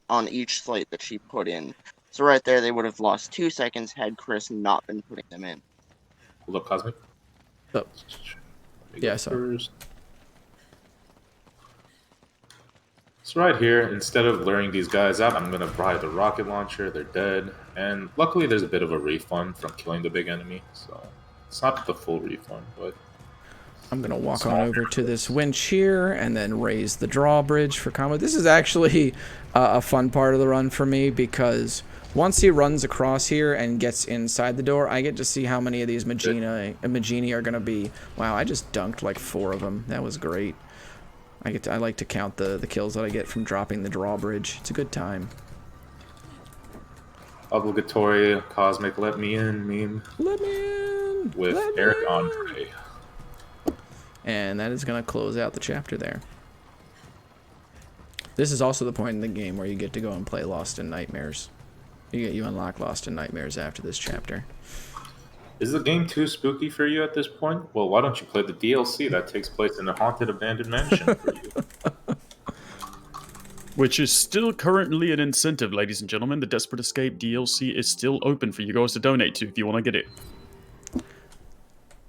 on each slate that she put in. So right there, they would have lost 2 seconds had Chris not been putting them in. Hold up, Cosmic. Oh. Yeah, so. So right here, instead of luring these guys out, I'm going to buy the rocket launcher. They're dead. And luckily, there's a bit of a refund from killing the big enemy. So It's not the full refund, but I'm going to walk on over to this winch here and then raise the drawbridge for Kamu. This is actually a fun part of the run for me because once he runs across here and gets inside the door, I get to see how many of these Magini are going to be. Wow, I just dunked like 4 of them. That was great. I like to count the kills that I get from dropping the drawbridge. It's a good time. Obligatory Cosmic Let Me In meme. Let me in! With Let Eric me in. Andre. And that is going to close out the chapter there. This is also the point in the game where you get to go and play Lost in Nightmares. You unlock Lost in Nightmares after this chapter. Is the game too spooky for you at this point? Well, why don't you play the DLC that takes place in a haunted abandoned mansion for you? Which is still currently an incentive, ladies and gentlemen. The Desperate Escape DLC is still open for you guys to donate to if you want to get it.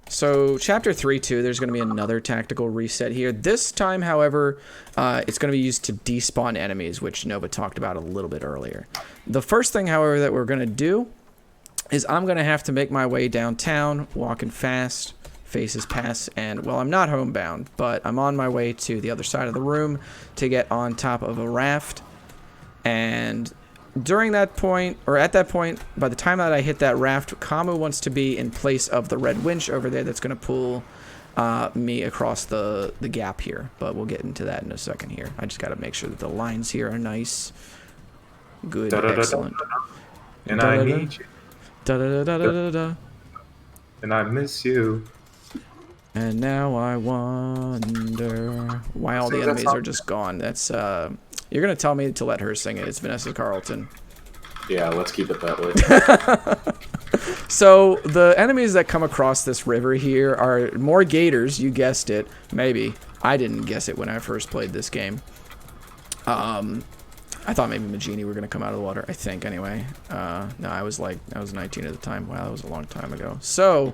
So, Chapter 3-2, there's going to be another tactical reset here. This time, however, it's going to be used to despawn enemies, which Nova talked about a little bit earlier. The first thing, however, that we're going to do is I'm going to have to make my way downtown, walking fast, faces pass, and, well, I'm not homebound, but I'm on my way to the other side of the room to get on top of a raft, and during that point, or at that point, by the time that I hit that raft, Kamu wants to be in place of the red winch over there that's going to pull me across the gap here. But we'll get into that in a second here. I just got to make sure that the lines here are nice. Good, excellent. And I need you. Da-da-da-da-da-da. And I miss you. And now I wonder why all the enemies are just gone. That's, you're going to tell me to let her sing it. It's Vanessa Carlton. Yeah, let's keep it that way. So, the enemies that come across this river here are more gators, you guessed it. Maybe. I didn't guess it when I first played this game. I thought maybe Magini were going to come out of the water, I think, anyway. No, I was 19 at the time. Wow, that was a long time ago. So,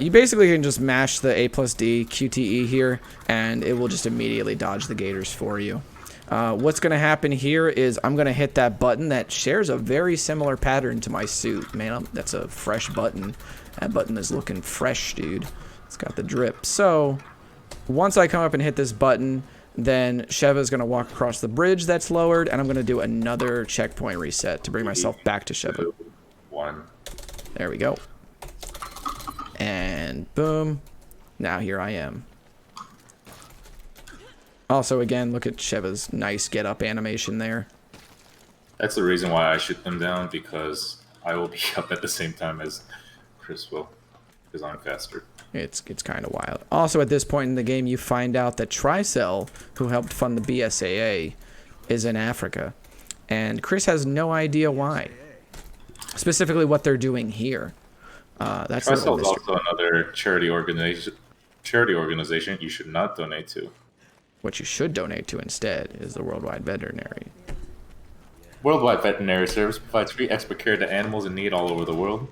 you basically can just mash the A+D QTE here, and it will just immediately dodge the gators for you. What's going to happen here is I'm going to hit that button that shares a very similar pattern to my suit. Man, that's a fresh button. That button is looking fresh, dude. It's got the drip. So, once I come up and hit this button, then Sheva is going to walk across the bridge that's lowered, and I'm going to do another checkpoint reset to bring myself back to Sheva. 1. There we go. And boom. Now here I am. Also, again, look at Sheva's nice get-up animation there. That's the reason why I shoot them down, because I will be up at the same time as Chris will, because I'm faster. It's kind of wild. Also, at this point in the game, you find out that Tricell, who helped fund the BSAA, is in Africa. And Chris has no idea why. Specifically what they're doing here. That's Tricell is also another charity organization you should not donate to. What you should donate to instead is the Worldwide Veterinary. Worldwide Veterinary Services provides free expert care to animals in need all over the world.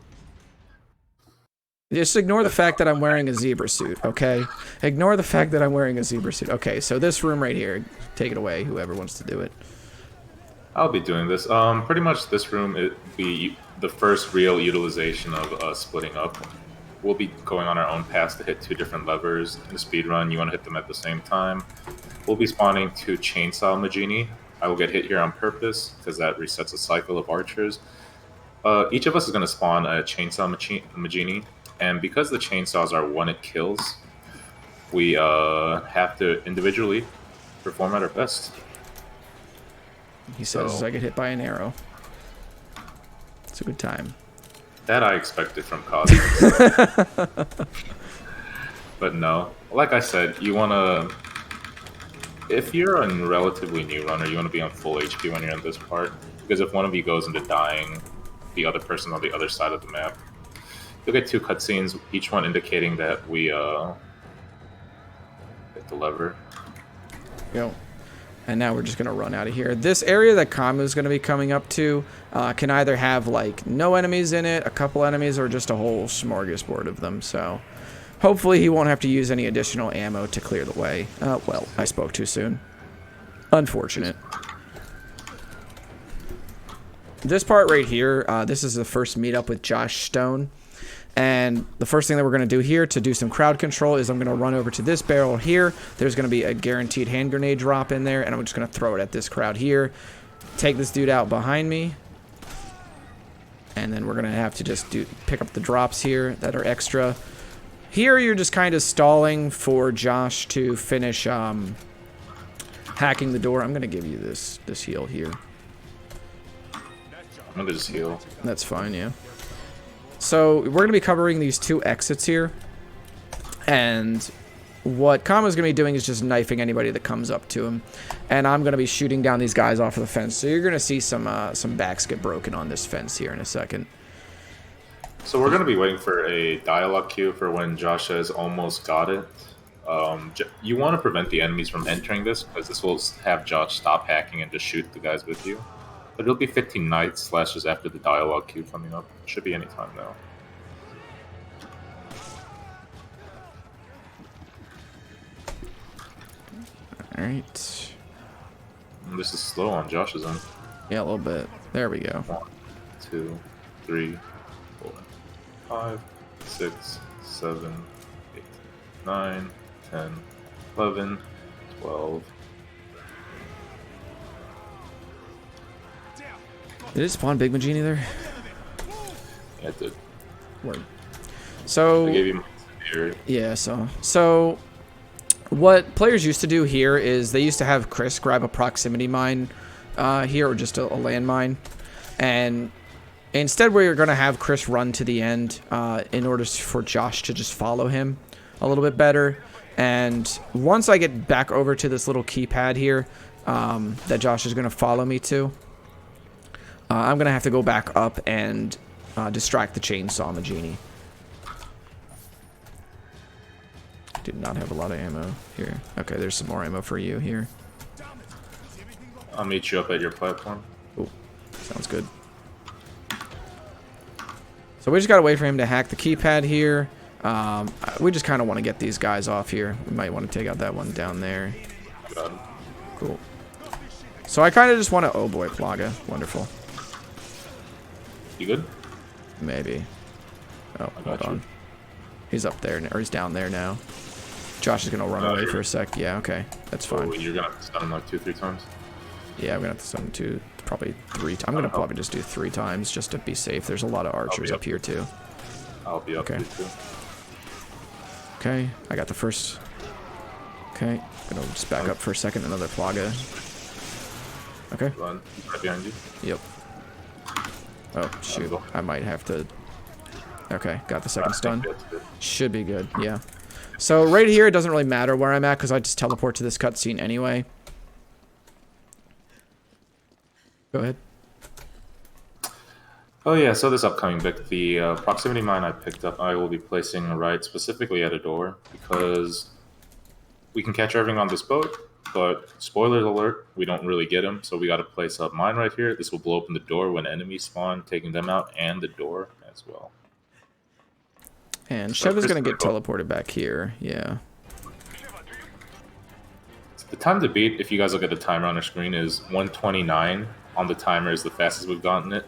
Just ignore the fact that I'm wearing a zebra suit, okay? Ignore the fact that I'm wearing a zebra suit. Okay, so this room right here, take it away, whoever wants to do it. I'll be doing this. Pretty much this room it be the first real utilization of splitting up. We'll be going on our own paths to hit 2 different levers. In the speedrun, you want to hit them at the same time. We'll be spawning 2 chainsaw Magini. I will get hit here on purpose, because that resets a cycle of archers. Each of us is going to spawn a chainsaw Magini, and because the chainsaws are one-hit kills, we have to individually perform at our best. He says, I get hit by an arrow. It's a good time. That I expected from Cosmic. But no. Like I said, you want to... If you're a relatively new runner, you want to be on full HP when you're in this part. Because if one of you goes into dying, the other person's on the other side of the map. You'll get 2 cutscenes, each one indicating that we hit the lever. Yo. And now we're just going to run out of here. This area that Kamu is going to be coming up to can either have, like, no enemies in it, a couple enemies, or just a whole smorgasbord of them. So, hopefully he won't have to use any additional ammo to clear the way. Well, I spoke too soon. Unfortunate. This part right here, this is the first meetup with Josh Stone. And the first thing that we're going to do here to do some crowd control is I'm going to run over to this barrel here. There's going to be a guaranteed hand grenade drop in there, and I'm just going to throw it at this crowd here. Take this dude out behind me. And then we're going to have to just pick up the drops here that are extra. Here you're just kind of stalling for Josh to finish hacking the door. I'm going to give you this heal here. I'm going to just heal. That's fine, yeah. So we're going to be covering these 2 exits here. And what Kamu's going to be doing is just knifing anybody that comes up to him. And I'm going to be shooting down these guys off of the fence. So you're going to see some backs get broken on this fence here in a second. So we're going to be waiting for a dialogue cue for when Josh has almost got it. You want to prevent the enemies from entering this, because this will have Josh stop hacking and just shoot the guys with you. But it'll be 15 nights / just after the dialogue queue coming up. Should be any time now. Alright. This is slow on Josh's end. Yeah, a little bit. There we go. 1, 2, 3, 4, 5, 6, 7, 8, 9, 10, 11, 12. Did it spawn Big Magini there? Yeah, it did. Word. So I gave you my area. yeah, so what players used to do here is they used to have Chris grab a proximity mine here, or just a landmine, and instead we're going to have Chris run to the end in order for Josh to just follow him a little bit better. And once I get back over to this little keypad here that Josh is going to follow me to, I'm going to have to go back up and distract the chainsaw Magini. Did not have a lot of ammo here. Okay, there's some more ammo for you here. I'll meet you up at your platform. Ooh, sounds good. So we just got to wait for him to hack the keypad here. We just kind of want to get these guys off here. We might want to take out that one down there. Got him. Cool. So I kind of just want to... Oh boy, Plaga. Wonderful. You good? Maybe. Oh, I hold got on. you. He's up there, or he's down there now. Josh is going to run away for a sec. Yeah, okay. That's fine. Oh, you're going to stun him like 2-3 times? Yeah, I'm going to have to stun him probably 3 times. I'm going to probably just do 3 times just to be safe. There's a lot of archers up here too. I'll be up Okay. here too. Okay, I got the first. Okay, gonna just back up for a second. Another Plaga. Okay. Run. He's right behind you. Yep. Oh shoot, I might have to. Okay, got the second stun. Should be good. Yeah. So right here, it doesn't really matter where I'm at because I just teleport to this cutscene anyway. Go ahead. Oh yeah, so this upcoming bit, the proximity mine I picked up, I will be placing right specifically at a door, because we can catch everything on this boat, but spoiler alert, we don't really get them, so we got to place a mine right here. This will blow open the door when enemies spawn, taking them out, and the door as well. And So Shev is gonna Chris- get teleported back here. Yeah. The time to beat, if you guys look at the timer on the screen, is 129 on the timer, is the fastest we've gotten it.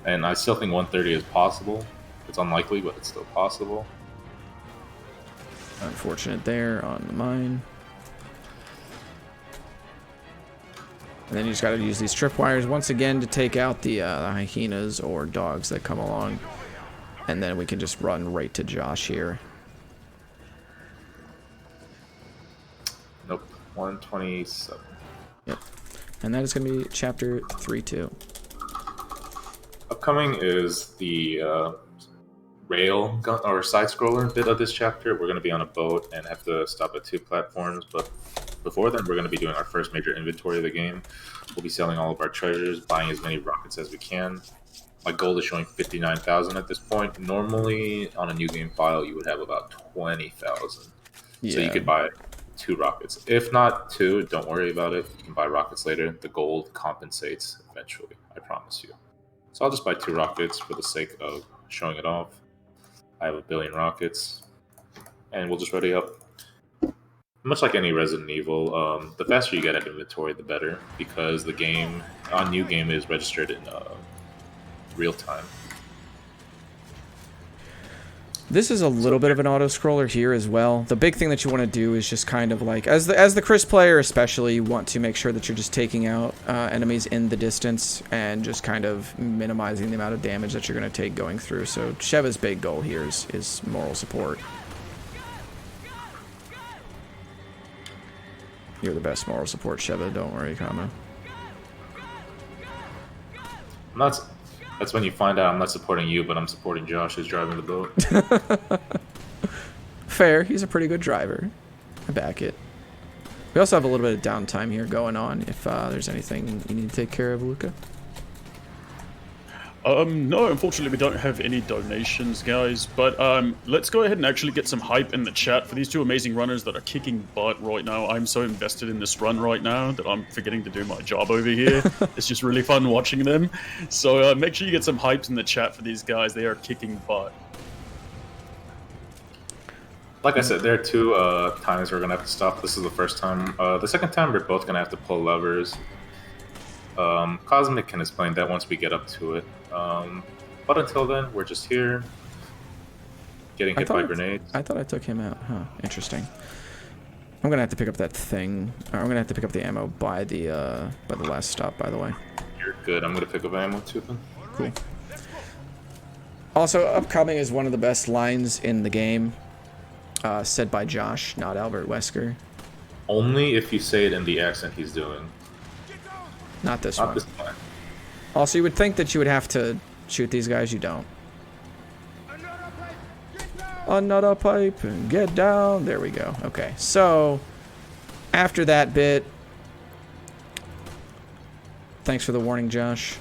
And I still think 130 is possible. It's unlikely, but it's still possible. Unfortunate there on the mine. And then you just got to use these tripwires once again to take out the hyenas or dogs that come along. And then we can just run right to Josh here. Nope, 127. Yep. And that is going to be chapter 3-2. Upcoming is the rail gun or side scroller bit of this chapter. We're going to be on a boat and have to stop at 2 platforms, but before then we're going to be doing our first major inventory of the game. We'll be selling all of our treasures, buying as many rockets as we can. My goal is showing 59,000 at this point. Normally on a new game file you would have about 20,000. Yeah. So you could buy 2 rockets. If not 2, don't worry about it. You can buy rockets later. The gold compensates eventually, I promise you. So I'll just buy 2 rockets for the sake of showing it off. I have 1 billion rockets, and we'll just ready up. Much like any Resident Evil, the faster you get at inventory, the better, because the game, on new game, is registered in real time. This is a little bit of an auto-scroller here as well. The big thing that you want to do is just kind of like, as the Chris player especially, you want to make sure that you're just taking out enemies in the distance and just kind of minimizing the amount of damage that you're going to take going through. So Sheva's big goal here is moral support. You're the best moral support, Sheva. Don't worry, Kamu. That's when you find out I'm not supporting you, but I'm supporting Josh who's driving the boat. Fair. He's a pretty good driver. I back it. We also have a little bit of downtime here going on if there's anything you need to take care of, Luca. No, unfortunately we don't have any donations, guys, but let's go ahead and actually get some hype in the chat for these two amazing runners that are kicking butt right now. I'm so invested in this run right now that I'm forgetting to do my job over here. It's just really fun watching them. So make sure you get some hypes in the chat for these guys. They are kicking butt. Like I said, there are two times we're going to have to stop. This is the first time. The second time, we're both going to have to pull levers. Cosmic can explain that once we get up to it. But until then, we're just here, getting hit by grenades. I thought I took him out. Huh, interesting. I'm gonna have to pick up that thing. I'm gonna have to pick up the ammo by the last stop, by the way. You're good. I'm gonna pick up ammo too then. Cool. Also, upcoming is one of the best lines in the game, said by Josh, not Albert Wesker. Only if you say it in the accent he's doing. Not this Not one. this one. Also, you would think that you would have to shoot these guys. You don't. Another pipe and get down. There we go. Okay, so after that bit, thanks for the warning, Josh.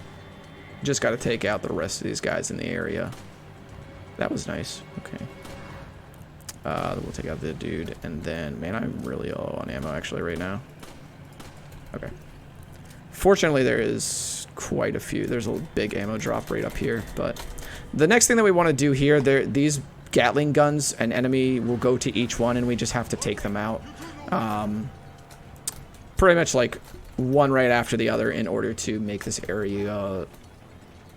Just got to take out the rest of these guys in the area. That was nice. Okay. We'll take out the dude, and then, man, I'm really low on ammo actually right now. Okay. Fortunately, there is quite a few. There's a big ammo drop right up here, but the next thing that we want to do here, these Gatling guns, an enemy will go to each one, and we just have to take them out. Pretty much like one right after the other in order to make this area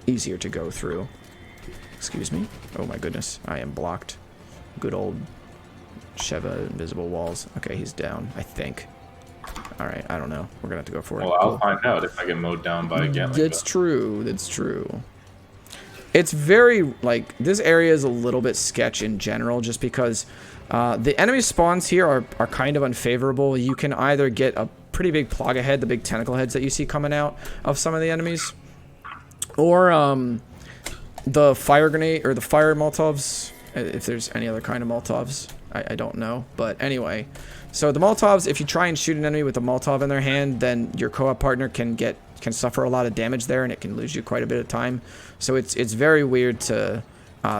easier to go through. Excuse me. Oh my goodness, I am blocked. Good old Sheva invisible walls. Okay, he's down, I think. Alright, I don't know. We're gonna have to go for it. Well, I'll find out if I get mowed down by a Gatling. That's true. That's true. It's very, like, this area is a little bit sketch in general just because the enemy spawns here are kind of unfavorable. You can either get a pretty big plug ahead, the big tentacle heads that you see coming out of some of the enemies, or the fire grenade, or the fire Molotovs, if there's any other kind of Molotovs. I don't know. But anyway, so the Molotovs, if you try and shoot an enemy with a Molotov in their hand, then your co-op partner can suffer a lot of damage there, and it can lose you quite a bit of time. So it's very weird to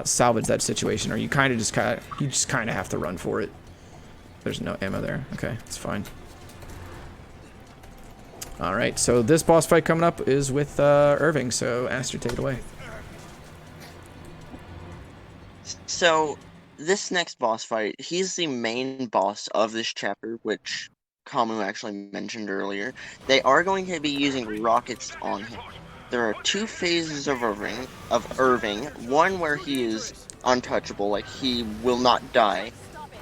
salvage that situation, or you just kind of have to run for it. There's no ammo there. Okay, it's fine. All right, so this boss fight coming up is with Irving. So Aster, take it away. So this next boss fight, he's the main boss of this chapter, which Kamu actually mentioned earlier. They are going to be using rockets on him. There are two phases of Irving. One where he is untouchable, like he will not die.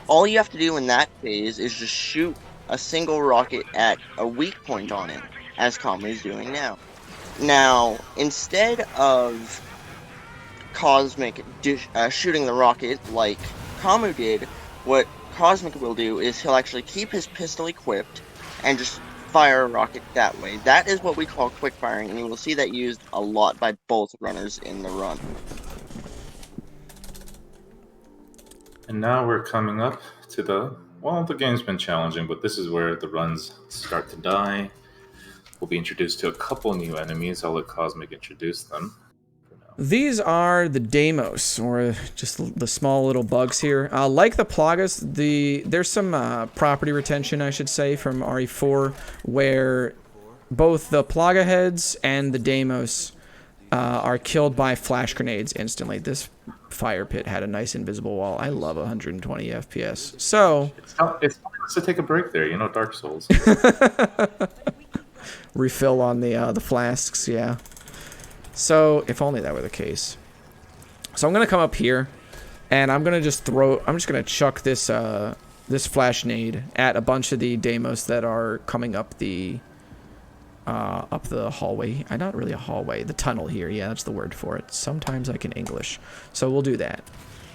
All you have to do in that phase is just shoot a single rocket at a weak point on him, as Kamu is doing now. Now, instead of Cosmic shooting the rocket like Kamu did, what Cosmic will do is he'll actually keep his pistol equipped and just fire a rocket that way. That is what we call quick firing, and you will see that used a lot by both runners in the run. And now we're coming up to the game's been challenging, but this is where the runs start to die. We'll be introduced to a couple new enemies. I'll let Cosmic introduce them. These are the Deimos, or just the small little bugs here. Like the Plagas, there's some property retention, I should say, from RE4, where both the Plaga heads and the Deimos are killed by flash grenades instantly. This fire pit had a nice invisible wall. I love 120 FPS. So it's time to take a break there, you know, Dark Souls. Refill on the flasks, yeah. So, if only that were the case. So I'm going to come up here, And I'm just gonna chuck this this flash nade at a bunch of the Deimos that are coming up the hallway. Not really a hallway, the tunnel here. Yeah, that's the word for it. Sometimes I can English. So we'll do that.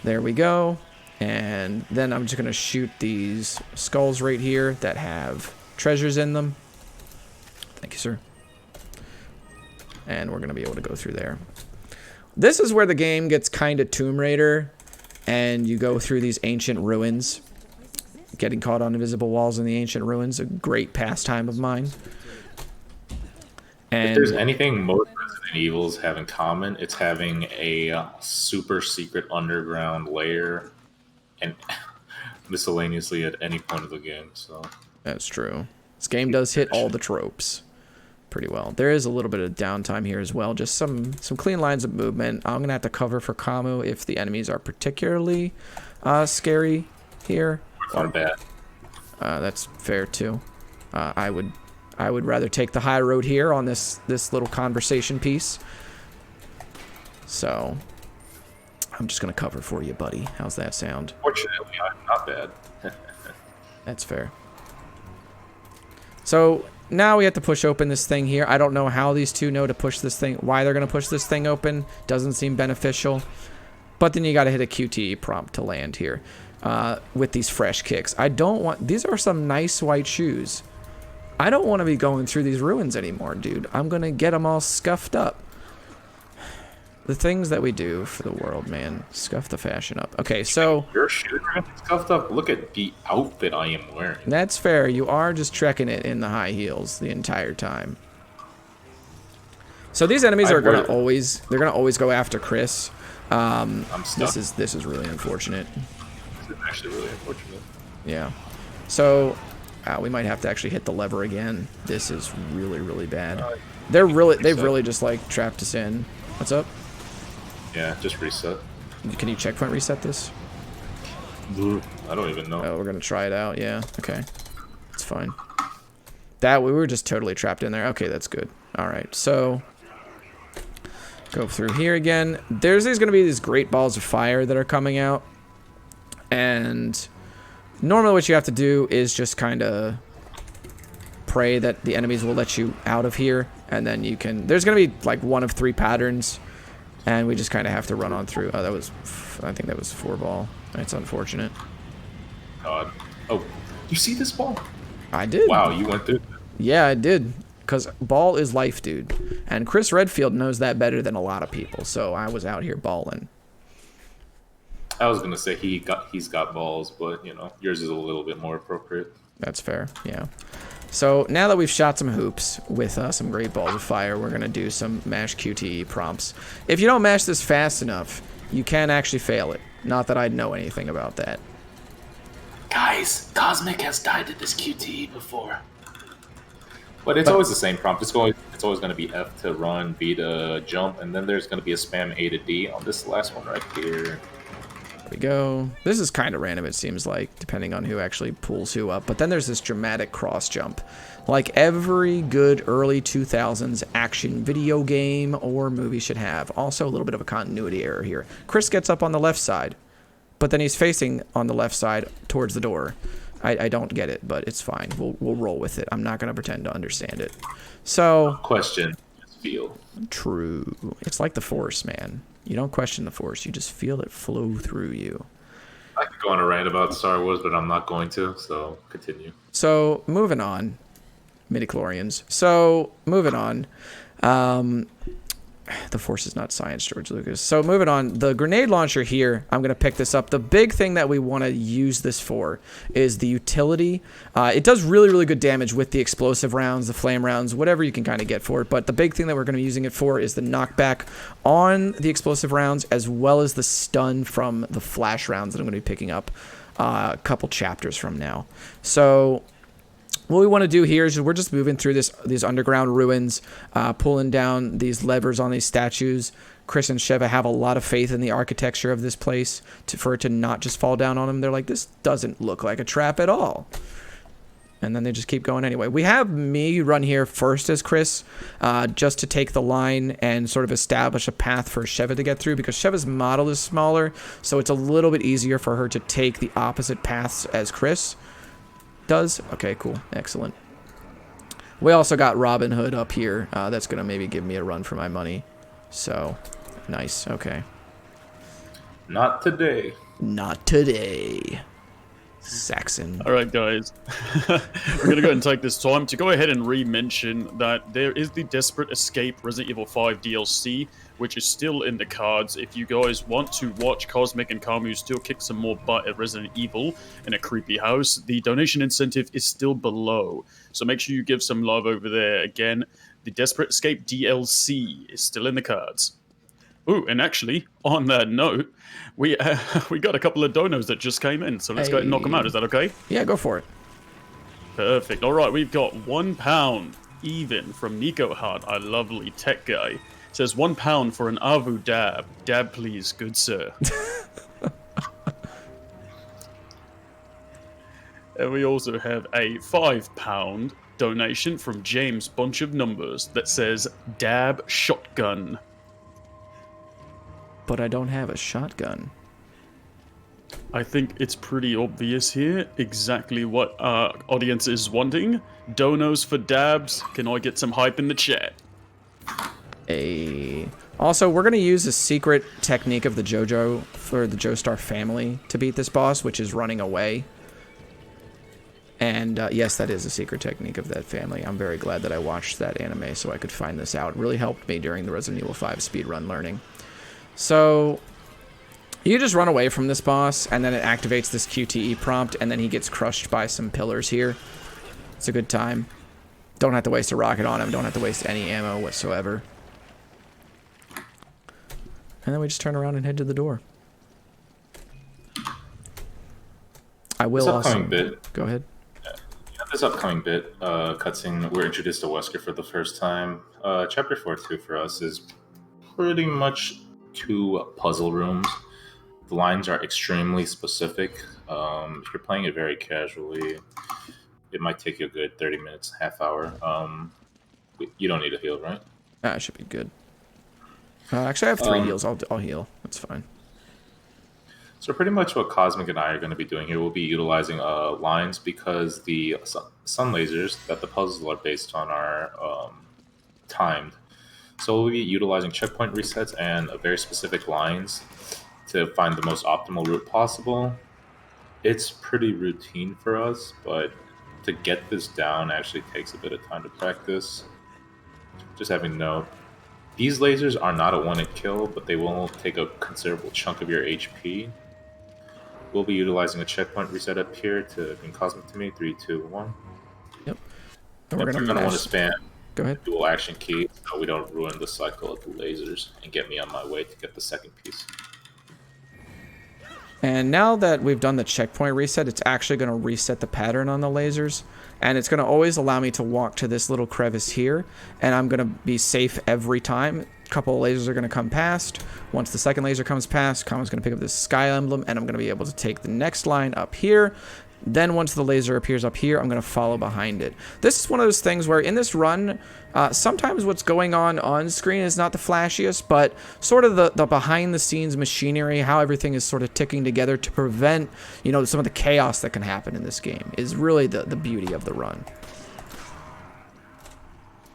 There we go. And then I'm just gonna shoot these skulls right here that have treasures in them. Thank you, sir. And we're gonna be able to go through there. This is where the game gets kind of Tomb Raider, and you go through these ancient ruins. Getting caught on invisible walls in the ancient ruins, a great pastime of mine. And if there's anything most Resident Evils have in common, it's having a super secret underground layer and miscellaneously at any point of the game. So that's true. This game does hit all the tropes pretty well. There is a little bit of downtime here as well. Just some clean lines of movement. I'm gonna have to cover for Kamu if the enemies are particularly scary here. Not bad. That's fair too. I would rather take the high road here on this little conversation piece. So I'm just gonna cover for you, buddy. How's that sound? Fortunately, not bad. That's fair. So now we have to push open this thing here. I don't know how these two know to push this thing. Why they're gonna push this thing open doesn't seem beneficial. But then you gotta hit a QTE prompt to land here. With these fresh kicks. I don't want... These are some nice white shoes. I don't want to be going through these ruins anymore, dude. I'm going to get them all scuffed up. The things that we do for the world, man. Scuff the fashion up. Okay, so... Your shoes are scuffed up. Look at the outfit I am wearing. That's fair. You are just trekking it in the high heels the entire time. So these enemies are going to always... They're going to always go after Chris. I'm stuck. This is really unfortunate. This is actually really unfortunate. Yeah. So... we might have to actually hit the lever again. This is really, really bad. They've really just like trapped us in. What's up? Yeah, just reset. Can you checkpoint reset this? I don't even know. Oh, we're gonna try it out. Yeah. Okay. It's fine. We were just totally trapped in there. Okay, that's good. All right. So go through here again. There's gonna be these great balls of fire that are coming out, and normally what you have to do is just kind of pray that the enemies will let you out of here, and then you can... There's going to be like one of 3 patterns, and we just kind of have to run on through. Oh, I think that was 4 ball. That's unfortunate. God. Oh, you see this ball? I did. Wow, you went through. Yeah, I did. Because ball is life, dude. And Chris Redfield knows that better than a lot of people, so I was out here balling. I was gonna say he's got balls, but you know, yours is a little bit more appropriate. That's fair, yeah. So now that we've shot some hoops with some great balls of fire, we're gonna do some mash QTE prompts. If you don't mash this fast enough, you can actually fail it. Not that I'd know anything about that. Guys, Cosmic has died to this QTE before. But it's always the same prompt. It's always going to be F to run, B to jump, and then there's going to be a spam A to D on this last one right here. We go. This is kind of random, it seems like, depending on who actually pulls who up. But then there's this dramatic cross jump. Like every good early 2000s action video game or movie should have. Also a little bit of a continuity error here. Chris gets up on the left side, but then he's facing on the left side towards the door. I don't get it, but it's fine. We'll roll with it. I'm not going to pretend to understand it. So... Question. Just feel. True. It's like the Force, man. You don't question the Force. You just feel it flow through you. I could go on a rant about Star Wars, but I'm not going to, so continue. So, moving on. Midichlorians. So, moving on. The Force is not science, George Lucas. So, moving on. The grenade launcher here, I'm going to pick this up. The big thing that we want to use this for is the utility. It does really, really good damage with the explosive rounds, the flame rounds, whatever you can kind of get for it. But the big thing that we're going to be using it for is the knockback on the explosive rounds, as well as the stun from the flash rounds that I'm going to be picking up a couple chapters from now. So... what we want to do here is we're just moving through these underground ruins, pulling down these levers on these statues. Chris and Sheva have a lot of faith in the architecture of this place for it to not just fall down on them. They're like, this doesn't look like a trap at all. And then they just keep going anyway. We have me run here first as Chris, just to take the line and sort of establish a path for Sheva to get through, because Sheva's model is smaller, so it's a little bit easier for her to take the opposite paths as Chris does. Okay, cool. Excellent. We also got Robin Hood up here. That's going to maybe give me a run for my money. So, nice. Okay. Not today. Not today. Saxon. All right, guys. We're going to go ahead and take this time to go ahead and re-mention that there is the Desperate Escape Resident Evil 5 DLC, which is still in the cards. If you guys want to watch Cosmic and Kamu still kick some more butt at Resident Evil in a creepy house, the donation incentive is still below. So make sure you give some love over there. Again, the Desperate Escape DLC is still in the cards. Ooh, and actually, on that note, we got a couple of donos that just came in, so let's go ahead and knock them out. Is that okay? Yeah, go for it. Perfect. All right, we've got £1 even from Nico Hart, our lovely tech guy. It says £1 for an Avu dab. Dab, please, good sir. And we also have a £5 donation from James Bunch of Numbers that says dab shotgun. But I don't have a shotgun. I think it's pretty obvious here exactly what our audience is wanting. Donos for dabs. Can I get some hype in the chat? Also, we're going to use a secret technique of the JoJo for the Joestar family to beat this boss, which is running away. And yes, that is a secret technique of that family. I'm very glad that I watched that anime so I could find this out. It really helped me during the Resident Evil 5 speedrun learning. So, you just run away from this boss, and then it activates this QTE prompt, and then he gets crushed by some pillars here. It's a good time. Don't have to waste a rocket on him. Don't have to waste any ammo whatsoever. And then we just turn around and head to the door. I will also... Go ahead. This upcoming bit, cutscene, we're introduced to Wesker for the first time. Chapter 4-2 for us is pretty much 2 puzzle rooms. The lines are extremely specific. If you're playing it very casually, it might take you a good 30 minutes, half hour. You don't need a heal, right? That should be good. Actually, I have 3 heals. I'll heal. That's fine. So pretty much what Cosmic and I are going to be doing here, we'll be utilizing lines because the sun lasers that the puzzles are based on are timed. So we'll be utilizing checkpoint resets and very specific lines to find the most optimal route possible. It's pretty routine for us, but to get this down actually takes a bit of time to practice. Just having note, these lasers are not a one-hit kill, but they will take a considerable chunk of your HP. We'll be utilizing a checkpoint reset up here to bring Cosmic to me. 3, 2, 1. Yep. And we're going to want to spam Go ahead. dual action key so we don't ruin the cycle of the lasers and get me on my way to get the second piece. And now that we've done the checkpoint reset, it's actually going to reset the pattern on the lasers. And it's going to always allow me to walk to this little crevice here. And I'm going to be safe every time. A couple of lasers are going to come past. Once the second laser comes past, Kamu's going to pick up this sky emblem. And I'm going to be able to take the next line up here. Then once the laser appears up here, I'm going to follow behind it. This is one of those things where in this run, sometimes what's going on screen is not the flashiest, but sort of the behind-the-scenes machinery, how everything is sort of ticking together to prevent, you know, some of the chaos that can happen in this game is really the beauty of the run.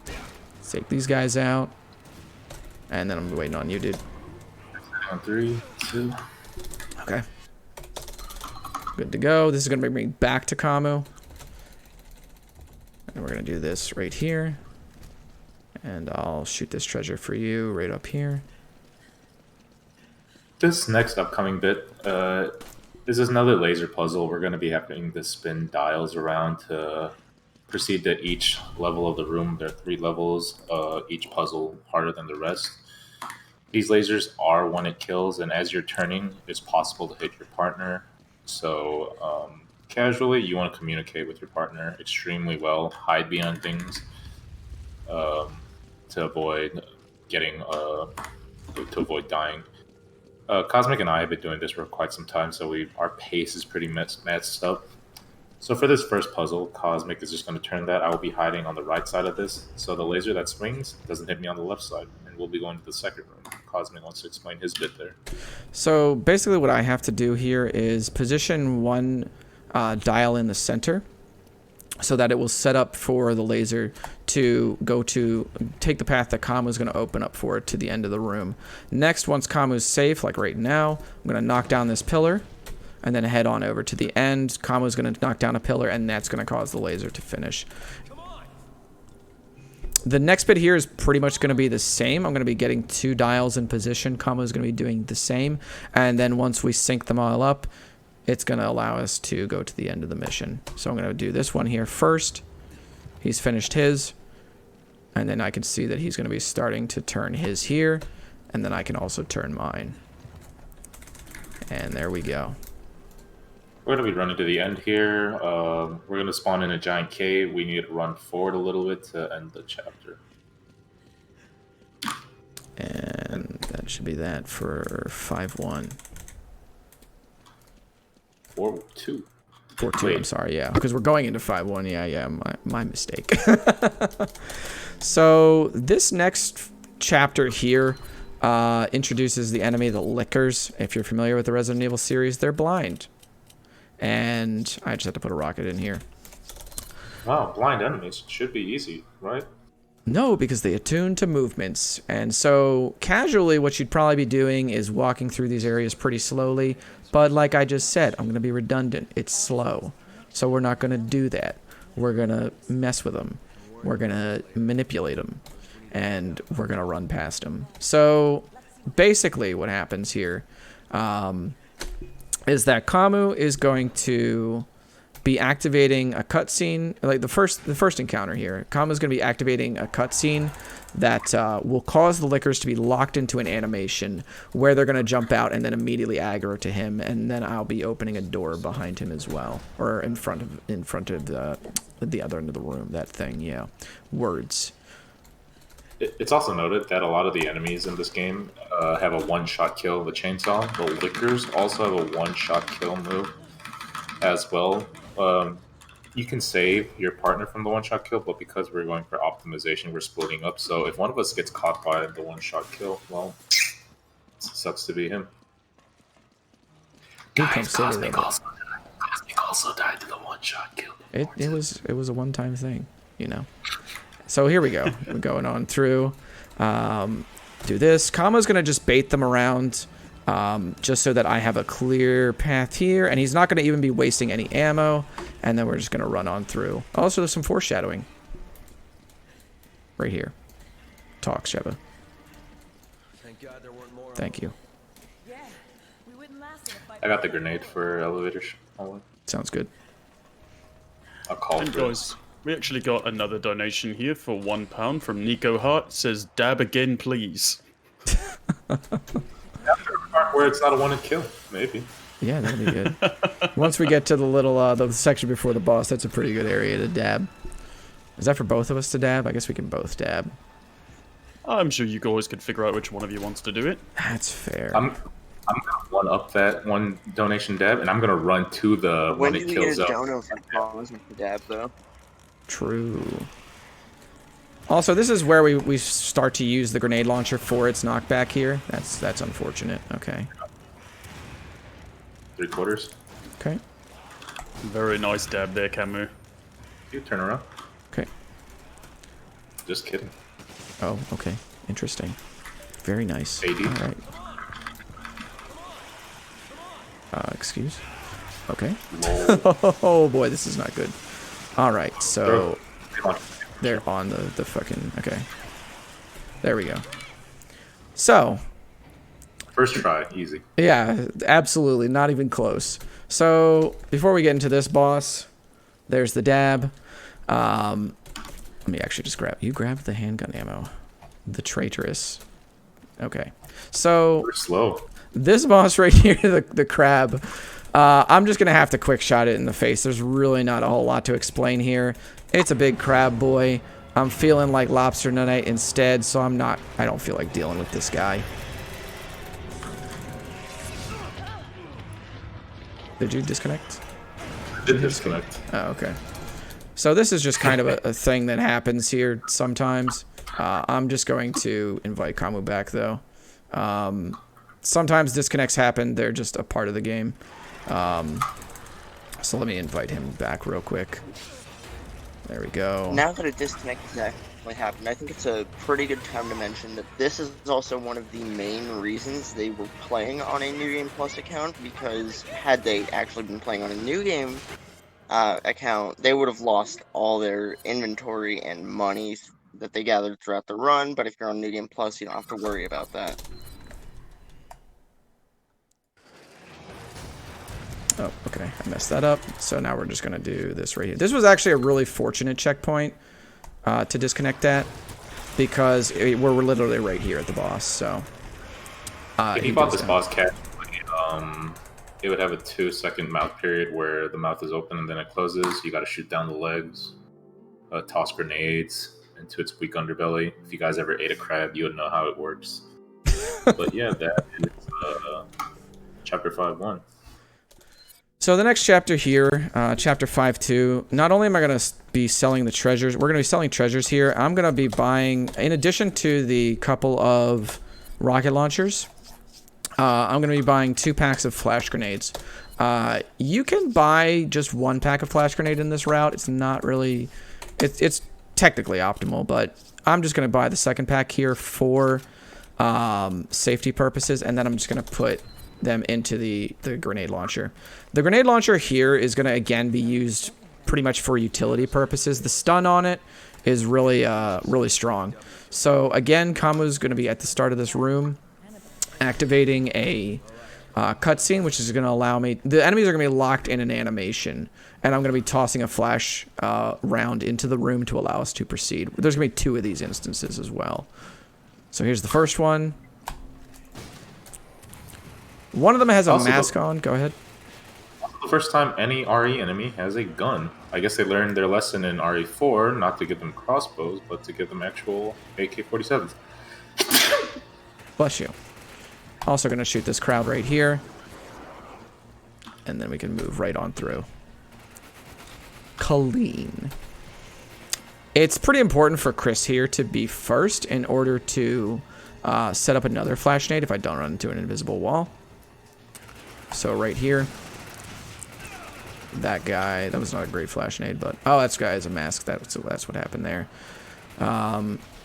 Let's take these guys out. And then I'm waiting on you, dude. On 3, 2. Okay. Good to go. This is going to bring me back to Kamu. And we're going to do this right here. And I'll shoot this treasure for you right up here. This next upcoming bit, this is another laser puzzle. We're going to be having to spin dials around to proceed to each level of the room. There are 3 levels, each puzzle harder than the rest. These lasers are one-hit kills, and as you're turning, it's possible to hit your partner. So casually, you want to communicate with your partner extremely well, hide behind things to avoid getting to avoid dying. Cosmic and I have been doing this for quite some time, so our pace is pretty messed up. So for this first puzzle, Cosmic is just going to turn that. I will be hiding on the right side of this, so the laser that swings doesn't hit me on the left side, and we'll be going to the second room. Cosmic wants to explain his bit there. So basically what I have to do here is position one dial in the center so that it will set up for the laser to take the path that Kamu is going to open up for it to the end of the room. Next, once Kamu is safe, like right now, I'm going to knock down this pillar and then head on over to the end. Kamu is going to knock down a pillar, and that's going to cause the laser to finish. The next bit here is pretty much going to be the same. I'm going to be getting 2 dials in position. Kamu is going to be doing the same. And then once we sync them all up, it's going to allow us to go to the end of the mission. So I'm going to do this one here first. He's finished his. And then I can see that he's going to be starting to turn his here. And then I can also turn mine. And there we go. We're going to be running to the end here. We're going to spawn in a giant cave. We need to run forward a little bit to end the chapter. And that should be that for 5-1. 4-2. 4-2, I'm sorry, yeah. Because we're going into 5-1. Yeah, my mistake. So this next chapter here introduces the enemy, the Lickers. If you're familiar with the Resident Evil series, they're blind. And I just have to put a rocket in here. Wow, blind enemies should be easy, right? No, because they attune to movements. And so casually what you'd probably be doing is walking through these areas pretty slowly. But like I just said, I'm going to be redundant. It's slow. So we're not going to do that. We're going to mess with them. We're going to manipulate them. And we're going to run past them. So basically what happens here is that Kamu is going to be activating a cutscene, like the first encounter here. Kamu is going to be activating a cutscene that will cause the Lickers to be locked into an animation where they're going to jump out and then immediately aggro to him, and then I'll be opening a door behind him as well, or in front of the other end of the room. That thing, yeah. Words. It's also noted that a lot of the enemies in this game have a one-shot kill. The chainsaw, the Lickers also have a one-shot kill move as well. You can save your partner from the one-shot kill, but because we're going for optimization, we're splitting up. So if one of us gets caught by the one-shot kill, well, it sucks to be him. Guys, Cosmic also died to the one-shot kill. It was a one-time thing, you know. So here we go. We're going on through. Do this. Kama's going to just bait them around just so that I have a clear path here. And he's not going to even be wasting any ammo. And then we're just going to run on through. Also, there's some foreshadowing. Right here. Talk, Sheva. Thank God there weren't more. Thank you. Yeah, we wouldn't last in a fight. I got the grenade for elevators. Sounds good. I'll call And for it. guys, we actually got another donation here for £1 from Nico Hart. It says, dab again, please. Where it's not a wanted kill, maybe. Yeah, that'll be good. Once we get to the little the section before the boss, that's a pretty good area to dab. Is that for both of us to dab? I guess we can both dab. I'm sure you guys could figure out which one of you wants to do it. That's fair. I'm gonna one up that one donation dab, and I'm gonna run to the When one do it we kills get a up. dono for Thomas with the dab, though? True. Also, this is where we start to use the grenade launcher for its knockback here. That's unfortunate. Okay. 3/4. Okay. Very nice dab there, Camu. You turn around. Okay. Just kidding. Oh, okay. Interesting. Very nice. AD. All right. Excuse. Okay. Oh boy, this is not good. All right, so they're on the fucking. Okay. There we go. So. First try, easy. Yeah, absolutely, not even close. So before we get into this boss, there's the dab. Let me actually just grab the handgun ammo. The traitorous. Okay. So We're slow. this boss right here, the crab, I'm just gonna have to quick shot it in the face. There's really not a whole lot to explain here. It's a big crab boy. I'm feeling like lobster tonight instead, so I don't feel like dealing with this guy. Did you disconnect? did disconnect. Oh, okay. So this is just kind of a thing that happens here sometimes. I'm just going to invite Kamu back, though. Sometimes disconnects happen. They're just a part of the game. So let me invite him back real quick. There we go. Now that a disconnect has actually happened, I think it's a pretty good time to mention that this is also one of the main reasons they were playing on a New Game Plus account, because had they actually been playing on a New Game account, they would have lost all their inventory and money that they gathered throughout the run, but if you're on New Game Plus, you don't have to worry about that. Oh, okay. I messed that up. So now we're just going to do this right here. This was actually a really fortunate checkpoint to disconnect at, because we're literally right here at the boss. So if you bought this boss cat, it would have a 2-second mouth period where the mouth is open and then it closes. You got to shoot down the legs, toss grenades into its weak underbelly. If you guys ever ate a crab, you would know how it works. But yeah, that is chapter 5.1. So the next chapter here, chapter 5.2, not only am I going to be selling the treasures, we're going to be selling treasures here. I'm going to be buying, in addition to the couple of rocket launchers, I'm going to be buying 2 packs of flash grenades. You can buy just 1 pack of flash grenade in this route. It's not really, it's technically optimal, but I'm just going to buy the 2nd pack here for safety purposes, and then I'm just going to put them into the grenade launcher. The grenade launcher here is going to again be used pretty much for utility purposes. The stun on it is really really strong. So again, Kamu's going to be at the start of this room activating a cutscene, which is going to allow me, the enemies are going to be locked in an animation, and I'm going to be tossing a flash round into the room to allow us to proceed. There's going to be 2 of these instances as well. So here's the first one. One of them has a mask on. Go ahead. The first time any RE enemy has a gun. I guess they learned their lesson in RE4, not to give them crossbows, but to give them actual AK-47s. Bless you. Also going to shoot this crowd right here. And then we can move right on through. Colleen. It's pretty important for Chris here to be first in order to set up another flash nade if I don't run into an invisible wall. So right here, that guy, that was not a great flash nade, but oh, that guy has a mask. That's what happened there.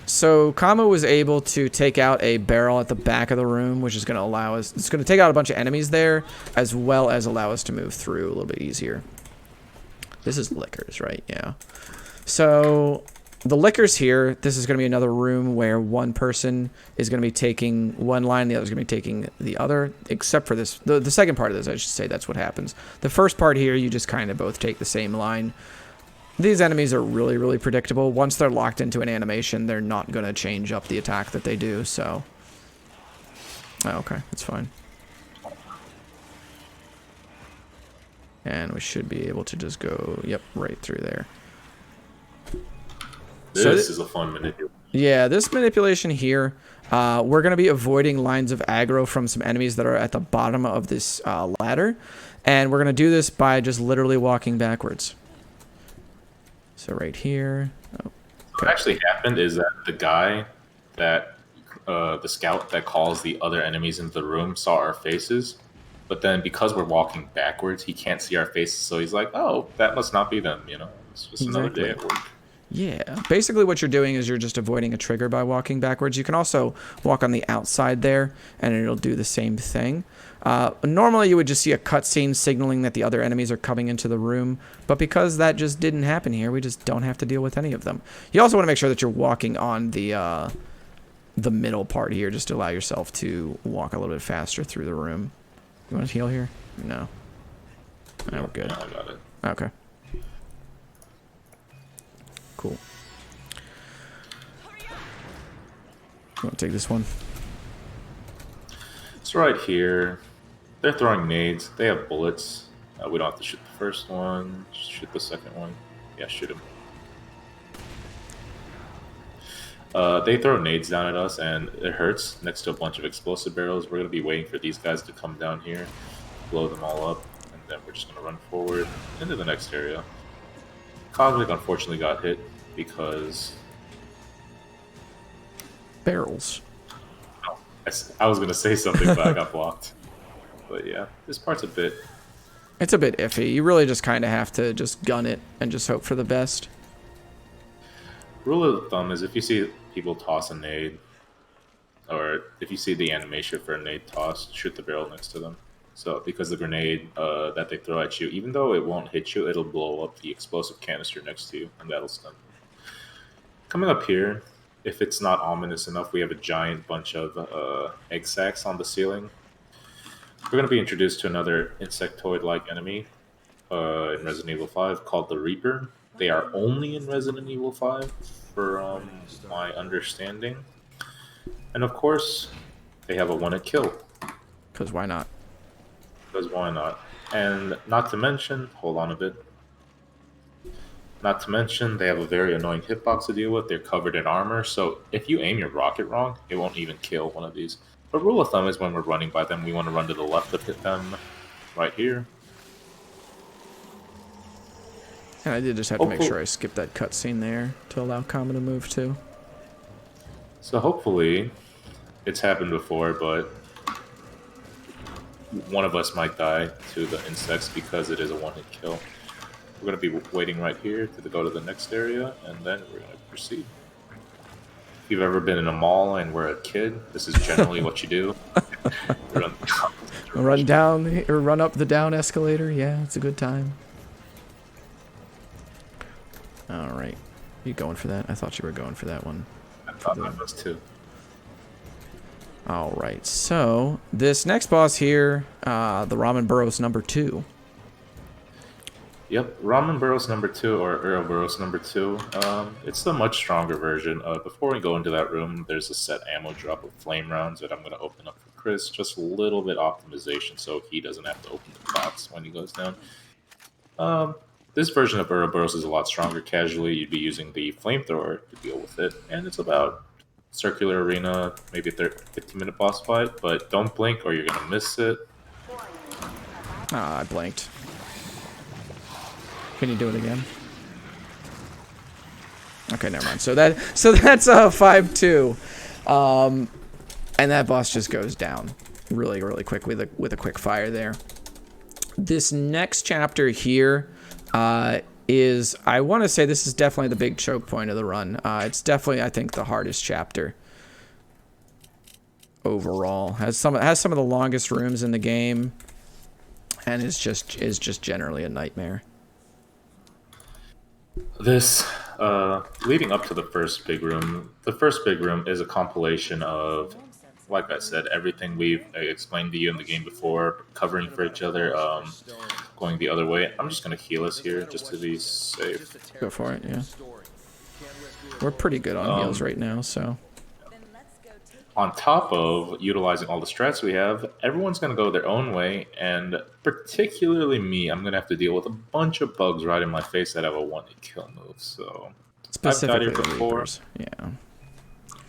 So Kamu was able to take out a barrel at the back of the room, which is going to allow us, it's going to take out a bunch of enemies there, as well as allow us to move through a little bit easier. This is liquors, right? Yeah. So the liquors here, this is going to be another room where one person is going to be taking one line, the other is going to be taking the other, except for this. The second part of this, I should say, that's what happens. The first part here, you just kind of both take the same line. These enemies are really, really predictable. Once they're locked into an animation, they're not going to change up the attack that they do, so. Oh, okay, that's fine. And we should be able to just go, yep, right through there. This is a fun manipulation. Yeah, this manipulation here, we're going to be avoiding lines of aggro from some enemies that are at the bottom of this ladder. And we're going to do this by just literally walking backwards. So right here. Oh, okay. What actually happened is that the guy that, the scout that calls the other enemies into the room saw our faces. But then because we're walking backwards, he can't see our faces. So he's like, oh, that must not be them, you know? It's just another day at work. Yeah, basically what you're doing is you're just avoiding a trigger by walking backwards. You can also walk on the outside there, and it'll do the same thing. Normally you would just see a cutscene signaling that the other enemies are coming into the room, but because that just didn't happen here, we just don't have to deal with any of them. You also want to make sure that you're walking on the middle part here, just to allow yourself to walk a little bit faster through the room. You want to heal here? No. No, we're good. Yeah, I got it. Okay. Cool. You want to take this one? It's right here. They're throwing nades. They have bullets. We don't have to shoot the first one. Just shoot the second one. Yeah, shoot him. They throw nades down at us, and it hurts next to a bunch of explosive barrels. We're going to be waiting for these guys to come down here, blow them all up, and then we're just going to run forward into the next area. Cosmic unfortunately got hit because... Barrels. I was going to say something, but I got blocked. But yeah, this part's a bit... It's a bit iffy. You really just kind of have to just gun it and just hope for the best. Rule of thumb is if you see people toss a nade, or if you see the animation for a nade toss, shoot the barrel next to them. So because the grenade that they throw at you, even though it won't hit you, it'll blow up the explosive canister next to you, and that'll stun. Coming up here, if it's not ominous enough, we have a giant bunch of egg sacs on the ceiling. We're going to be introduced to another insectoid-like enemy in Resident Evil 5 called the Reaper. They are only in Resident Evil 5, for my understanding. And of course, they have a one-hit kill. Because why not? Because why not? And not to mention, hold on a bit. Not to mention, they have a very annoying hitbox to deal with. They're covered in armor, so if you aim your rocket wrong, it won't even kill one of these. But rule of thumb is when we're running by them, we want to run to the left to hit them right here. And I did just have to make sure I skipped that cutscene there to allow Kamu to move too. So hopefully, it's happened before, but one of us might die to the insects because it is a one-hit kill. We're going to be waiting right here to go to the next area, and then we're going to proceed. If you've ever been in a mall and were a kid, this is generally what you do. Run down or run up the down escalator. Yeah, it's a good time. All right, you going for that? I thought you were going for that one. I thought that was too. All right, so this next boss here, the Ramen Burrows number 2. Yep, Ramen Burrows number 2, or Ouroboros number 2. It's the much stronger version. Before we go into that room, there's a set ammo drop of flame rounds that I'm going to open up for Chris. Just a little bit optimization so he doesn't have to open the box when he goes down. This version of Ouroboros is a lot stronger. Casually, you'd be using the flamethrower to deal with it, and it's about circular arena, maybe a 15-minute boss fight, but don't blink or you're going to miss it. Ah, I blanked. Can you do it again? Okay, never mind. So that's 5-2. And that boss just goes down really, really quick with a quick fire there. This next chapter here is, I want to say this is definitely the big choke point of the run. It's definitely, I think, the hardest chapter overall. Has some of the longest rooms in the game, and is just generally a nightmare. This, leading up to the first big room is a compilation of, like I said, everything we've explained to you in the game before, covering for each other, going the other way. I'm just going to heal us here, just to be safe. Go for it, yeah. We're pretty good on heals right now, so. On top of utilizing all the strats we have, everyone's going to go their own way, and particularly me, I'm going to have to deal with a bunch of bugs right in my face that have a one-hit kill move, so... Specifically I've got here before. Yeah.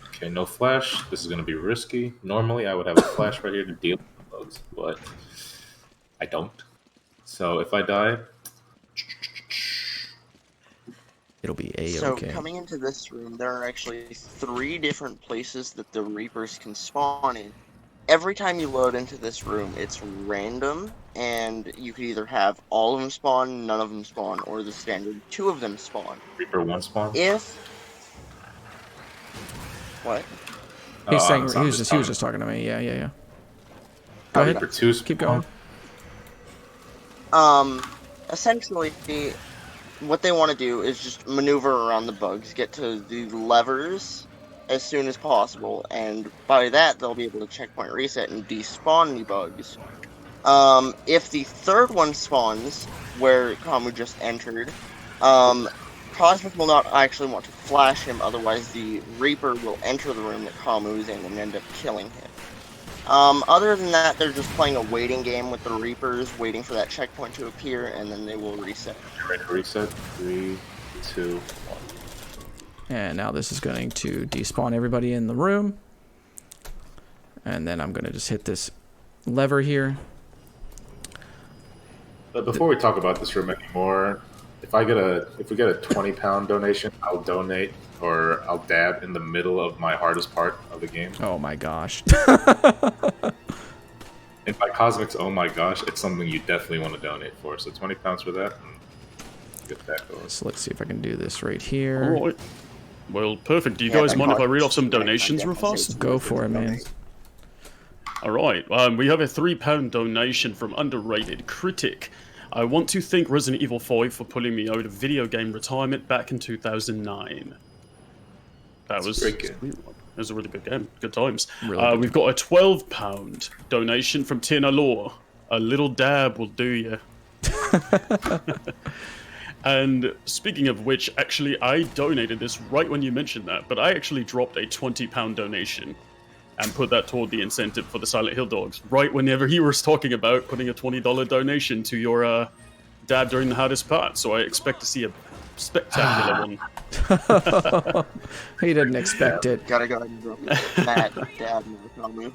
Okay, no flash. This is going to be risky. Normally, I would have a flash right here to deal with the bugs, but I don't. So if I die... It'll be A-okay. So coming into this room, there are actually 3 different places that the Reapers can spawn in. Every time you load into this room, it's random, and you could either have all of them spawn, none of them spawn, or the standard 2 of them spawn. Reaper 1 spawn? What? He's saying he was just talking to me. Yeah. Go ahead. Reaper 2 spawn? Keep going. Essentially, what they want to do is just maneuver around the bugs, get to the levers as soon as possible, and by that they'll be able to checkpoint reset and despawn the bugs. If the third one spawns, where Kamu just entered, Cosmic will not actually want to flash him, otherwise the Reaper will enter the room that Kamu is in and end up killing him. Other than that, they're just playing a waiting game with the Reapers, waiting for that checkpoint to appear, and then they will reset. Ready to reset? 3, 2, 1. And now this is going to despawn everybody in the room. And then I'm going to just hit this lever here. But before we talk about this room anymore, if we get a 20-pound donation, I'll donate or I'll dab in the middle of my hardest part of the game. Oh my gosh. And by Cosmic's, oh my gosh, it's something you definitely want to donate for. So 20 pounds for that, and get that going. So let's see if I can do this right here. All right. Well, perfect. Do you guys mind if I read off some donations real fast? Go for it, man. All right. We have a £3 donation from Underrated Critic. I want to thank Resident Evil 5 for pulling me out of video game retirement back in 2009. That was great game. It was a really good game. Good times. Really good. We've got a £12 donation from Tina Law. A little dab will do you. And speaking of which, actually, I donated this right when you mentioned that, but I actually dropped a £20 donation and put that toward the incentive for the Silent Hill dogs. Right whenever he was talking about putting a $20 donation to your dab during the hardest part. So I expect to see a spectacular one. He didn't expect it. Gotta go ahead and drop that dab AvuKamu.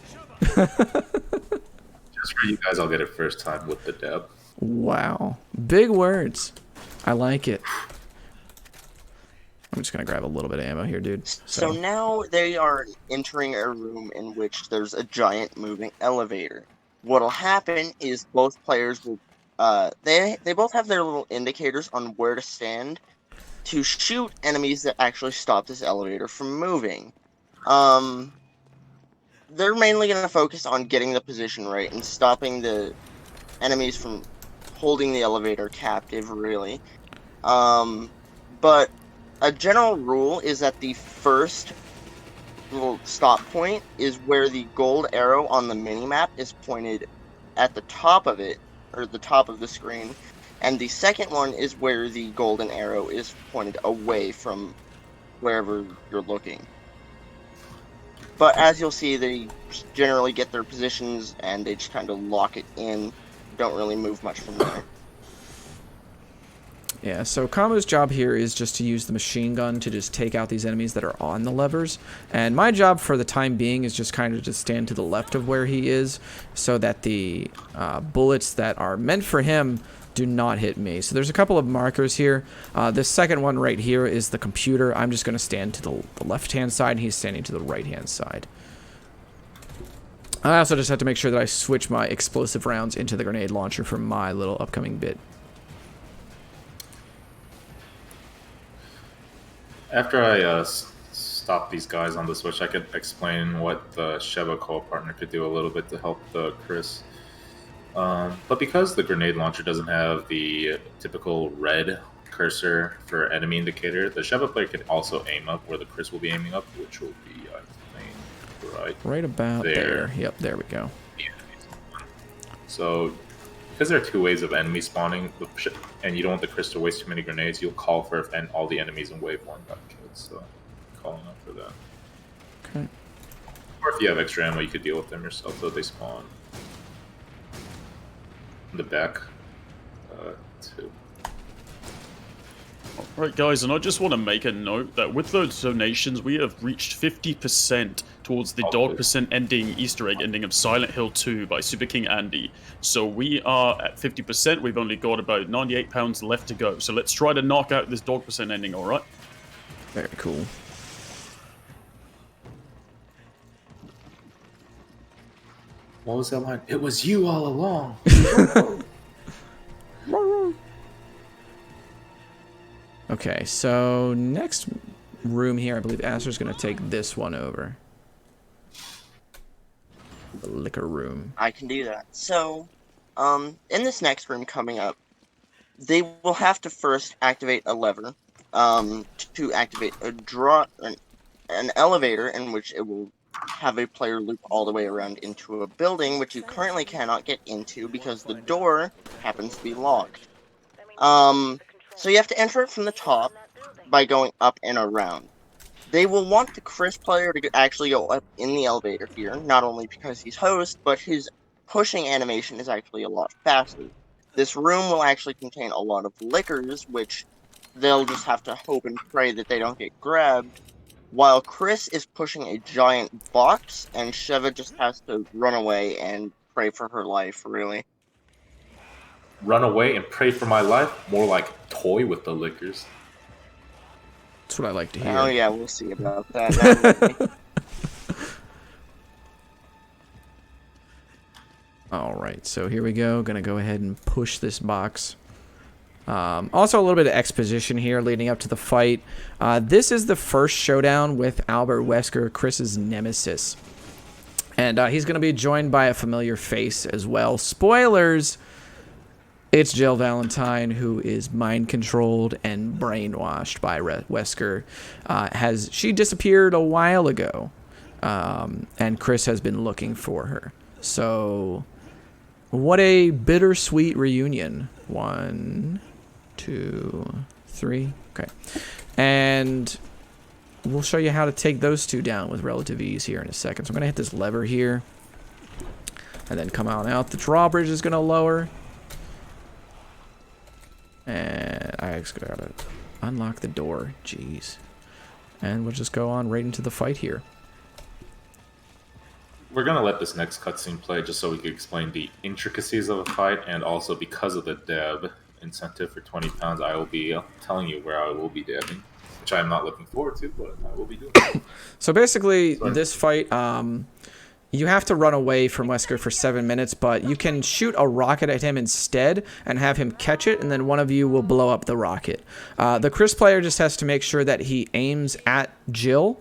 Just for you guys, I'll get it first time with the dab. Wow. Big words. I like it. I'm just gonna grab a little bit of ammo here, dude. So now they are entering a room in which there's a giant moving elevator. What'll happen is both players will they both have their little indicators on where to stand to shoot enemies that actually stop this elevator from moving. They're mainly going to focus on getting the position right and stopping the enemies from holding the elevator captive, really. But a general rule is that the first little stop point is where the gold arrow on the minimap is pointed at the top of it, or the top of the screen, and the second one is where the golden arrow is pointed away from wherever you're looking. But as you'll see, they generally get their positions and they just kind of lock it in, don't really move much from there. Yeah, so Kamu's job here is just to use the machine gun to just take out these enemies that are on the levers. And my job for the time being is just kind of to stand to the left of where he is so that the bullets that are meant for him do not hit me. So there's a couple of markers here. This second one right here is the computer. I'm just going to stand to the left-hand side, and he's standing to the right-hand side. I also just have to make sure that I switch my explosive rounds into the grenade launcher for my little upcoming bit. After I stop these guys on the switch, I could explain what the Sheva co-partner could do a little bit to help the Chris. But because the grenade launcher doesn't have the typical red cursor for enemy indicator, the Sheva player can also aim up where the Chris will be aiming up, which will be, I think, right about there. Yep, there we go. So, because there are two ways of enemy spawning, and you don't want the Chris to waste too many grenades, you'll call for if all the enemies in wave 1 got killed, so calling up for that. Okay. Or if you have extra ammo, you could deal with them yourself, though they spawn in the back, too. Alright guys, and I just want to make a note that with those donations, we have reached 50% towards the dog percent ending Easter egg ending of Silent Hill 2 by Super King Andy. So we are at 50%, we've only got about 98 pounds left to go. So let's try to knock out this dog percent ending, alright? Very cool. What was that line? It was you all along. Okay, so next room here, I believe Aster's going to take this one over. The liquor room. I can do that. So, in this next room coming up, they will have to first activate a lever to activate an elevator in which it will have a player loop all the way around into a building, which you currently cannot get into because the door happens to be locked. So you have to enter it from the top by going up and around. They will want the Chris player to actually go up in the elevator here, not only because he's host, but his pushing animation is actually a lot faster. This room will actually contain a lot of liquors, which they'll just have to hope and pray that they don't get grabbed, while Chris is pushing a giant box, and Sheva just has to run away and pray for her life, really. run away and pray for my life. More like toy with the lickers. That's what I like to hear. Oh yeah, we'll see about that. All right, so here we go. Gonna go ahead and push this box. Also, a little bit of exposition here leading up to the fight. This is the first showdown with Albert Wesker, Chris's nemesis. And he's going to be joined by a familiar face as well. Spoilers! It's Jill Valentine, who is mind-controlled and brainwashed by Wesker. She disappeared a while ago, and Chris has been looking for her. So, what a bittersweet reunion. 1, 2, 3. Okay. And we'll show you how to take those two down with relative ease here in a second. So I'm going to hit this lever here. And then come on out. The drawbridge is going to lower. And I just got to unlock the door. Jeez. And we'll just go on right into the fight here. We're going to let this next cutscene play just so we can explain the intricacies of a fight, and also because of the deb incentive for £20, I will be telling you where I will be dabbing, which I am not looking forward to, but I will be doing. So basically, this fight, you have to run away from Wesker for 7 minutes, but you can shoot a rocket at him instead and have him catch it, and then one of you will blow up the rocket. The Chris player just has to make sure that he aims at Jill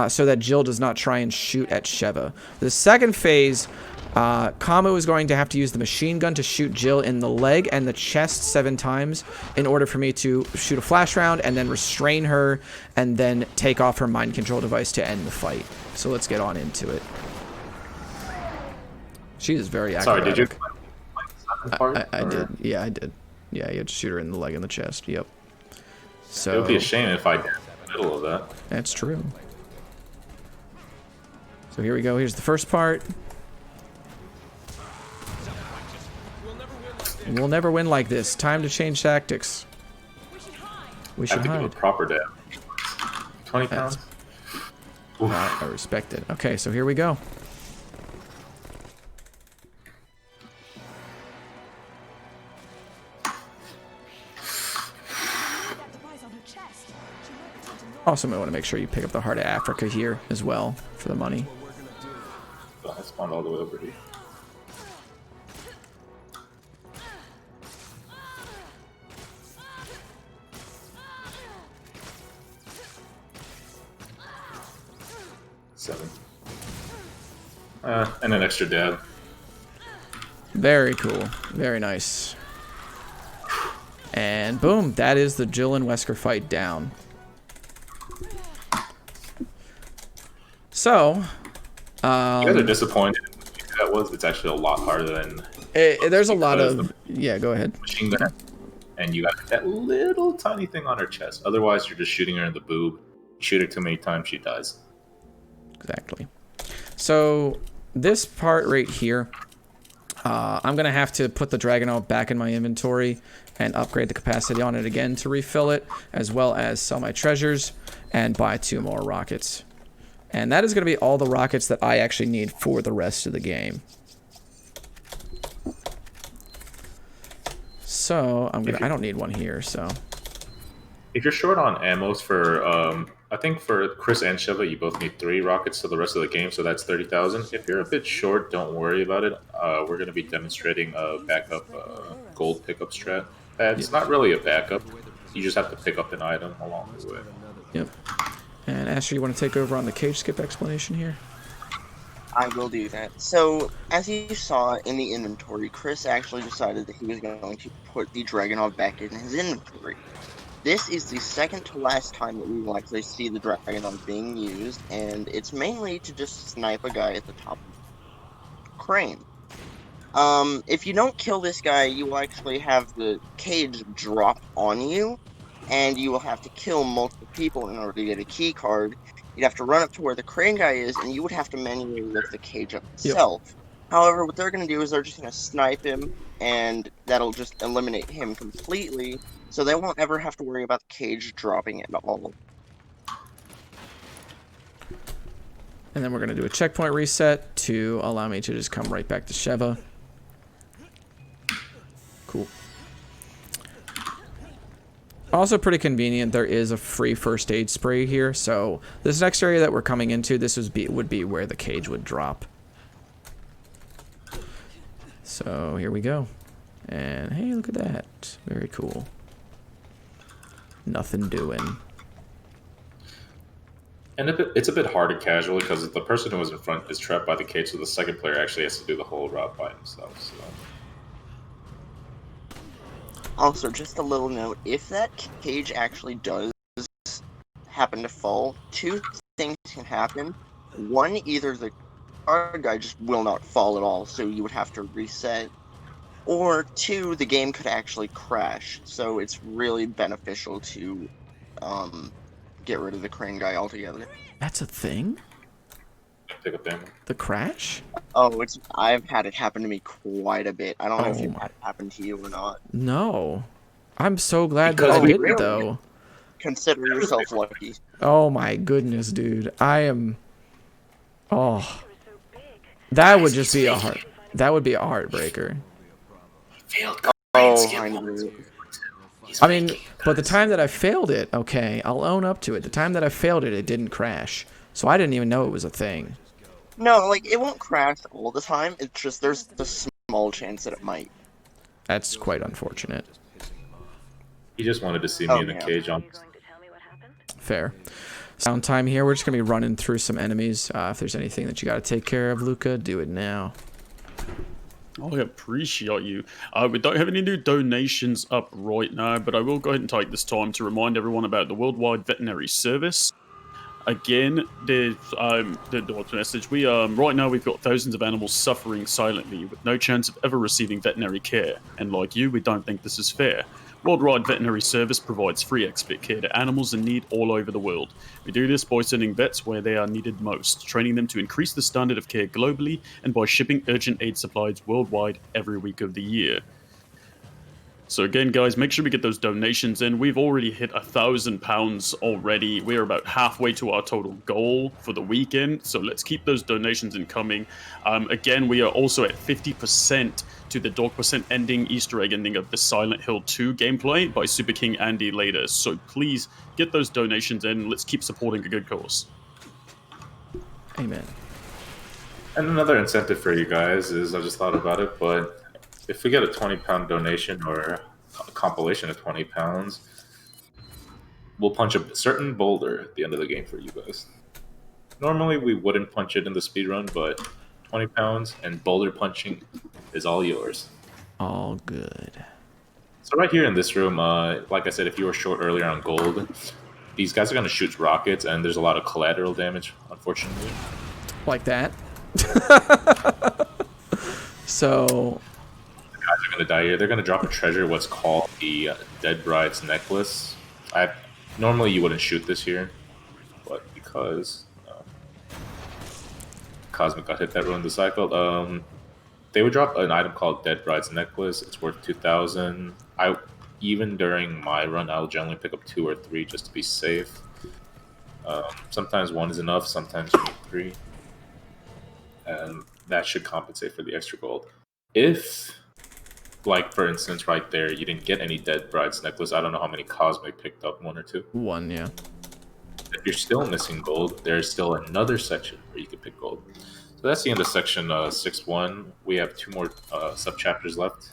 so that Jill does not try and shoot at Sheva. The second phase, Kamu is going to have to use the machine gun to shoot Jill in the leg and the chest 7 times in order for me to shoot a flash round and then restrain her and then take off her mind control device to end the fight. So let's get on into it. She is very acrobatic. Sorry, did you play the I did. Yeah, I did. Yeah, you had to shoot her in the leg and the chest. Yep. So it would be a shame if I did in the middle of that. That's true. So here we go. Here's the first part. We'll never win like this. Time to change tactics. We should I have to hide. give a proper dab. £20. I respect it. Okay, so here we go. Also, might want to make sure you pick up the Heart of Africa here as well for the money. I spawned all the way over here. Seven. And an extra dab. Very cool. Very nice. And boom, that is the Jill and Wesker fight down. So, you guys are disappointed that was. It's actually a lot harder than. There's a lot of. Yeah, go ahead. Machine gun, and you got that little tiny thing on her chest. Otherwise, you're just shooting her in the boob. You shoot her too many times, she dies. Exactly. So this part right here, I'm gonna have to put the Dragonite back in my inventory and upgrade the capacity on it again to refill it, as well as sell my treasures and buy 2 more rockets. And that is going to be all the rockets that I actually need for the rest of the game. So I don't need one here. So if you're short on ammos for, I think for Chris and Sheva, you both need 3 rockets for the rest of the game. So that's 30,000. If you're a bit short, don't worry about it. We're going to be demonstrating a backup gold pickup strat. It's not really a backup. You just have to pick up an item along the way. Yep. And Asher, you want to take over on the cage skip explanation here? I will do that. So, as you saw in the inventory, Chris actually decided that he was going to put the Dragonite back in his inventory. This is the second to last time that we will actually see the Dragonite being used, and it's mainly to just snipe a guy at the top of the crane. If you don't kill this guy, you will actually have the cage drop on you, and you will have to kill multiple people in order to get a key card. You'd have to run up to where the crane guy is, and you would have to manually lift the cage up itself. Yep. However, what they're going to do is they're just going to snipe him, and that'll just eliminate him completely, so they won't ever have to worry about the cage dropping at all. And then we're going to do a checkpoint reset to allow me to just come right back to Sheva. Cool. Also pretty convenient, there is a free first aid spray here, so this next area that we're coming into, this would be where the cage would drop. So here we go. And hey, look at that. Very cool. Nothing doing. And it's a bit hard to casual because the person who was in front is trapped by the cage, so the second player actually has to do the whole route by himself. So. Also, just a little note, if that cage actually does happen to fall, two things can happen. One, either the card guy just will not fall at all, so you would have to reset. Or two, the game could actually crash, so it's really beneficial to get rid of the crane guy altogether. That's a thing? Pick up ammo. The crash? Oh, I've had it happen to me quite a bit. I don't know if you've my- had it happen to you or not. No. I'm so glad Because that I we didn't, really- though. Consider yourself lucky. Oh my goodness, dude. I am... Oh. That would just be a heart... That would be a heartbreaker. Oh, I know. I mean, but the time that I failed it, okay, I'll own up to it. The time that I failed it, it didn't crash. So I didn't even know it was a thing. No, like, it won't crash all the time. It's just there's the small chance that it might. That's quite unfortunate. He just wanted to see me in the cage on. Fair. Sound time here. We're just going to be running through some enemies. If there's anything that you got to take care of, Luca, do it now. I appreciate you. We don't have any new donations up right now, but I will go ahead and take this time to remind everyone about the Worldwide Veterinary Service. Again, the message. Right now we've got thousands of animals suffering silently with no chance of ever receiving veterinary care. And like you, we don't think this is fair. Worldwide Veterinary Service provides free expert care to animals in need all over the world. We do this by sending vets where they are needed most, training them to increase the standard of care globally, and by shipping urgent aid supplies worldwide every week of the year. So again, guys, make sure we get those donations in. We've already hit £1,000 already. We're about halfway to our total goal for the weekend, so let's keep those donations incoming. Again, we are also at 50% to the dog percent ending Easter egg ending of the Silent Hill 2 gameplay by Super King Andy later. So please get those donations in. Let's keep supporting a good cause. Amen. And another incentive for you guys is, I just thought about it, but if we get a £20 donation or a compilation of £20, we'll punch a certain boulder at the end of the game for you guys. Normally we wouldn't punch it in the speedrun, but £20 and boulder punching is all yours. All good. So right here in this room, like I said, if you were short earlier on gold, these guys are going to shoot rockets, and there's a lot of collateral damage, unfortunately. Like that. So... Guys are going to die here. They're going to drop a treasure, what's called the Dead Bride's Necklace. Normally you wouldn't shoot this here, but because Cosmic got hit, that ruined the cycle. They would drop an item called Dead Bride's Necklace. It's worth 2,000. Even during my run, I'll generally pick up 2 or 3 just to be safe. Sometimes 1 is enough, sometimes you need 3. And that should compensate for the extra gold. If, like, for instance, right there, you didn't get any Dead Bride's Necklace, I don't know how many Cosmic picked up, 1 or 2. 1, yeah. If you're still missing gold, there's still another section where you can pick gold. So that's the end of section 6.1. We have 2 more sub-chapters left.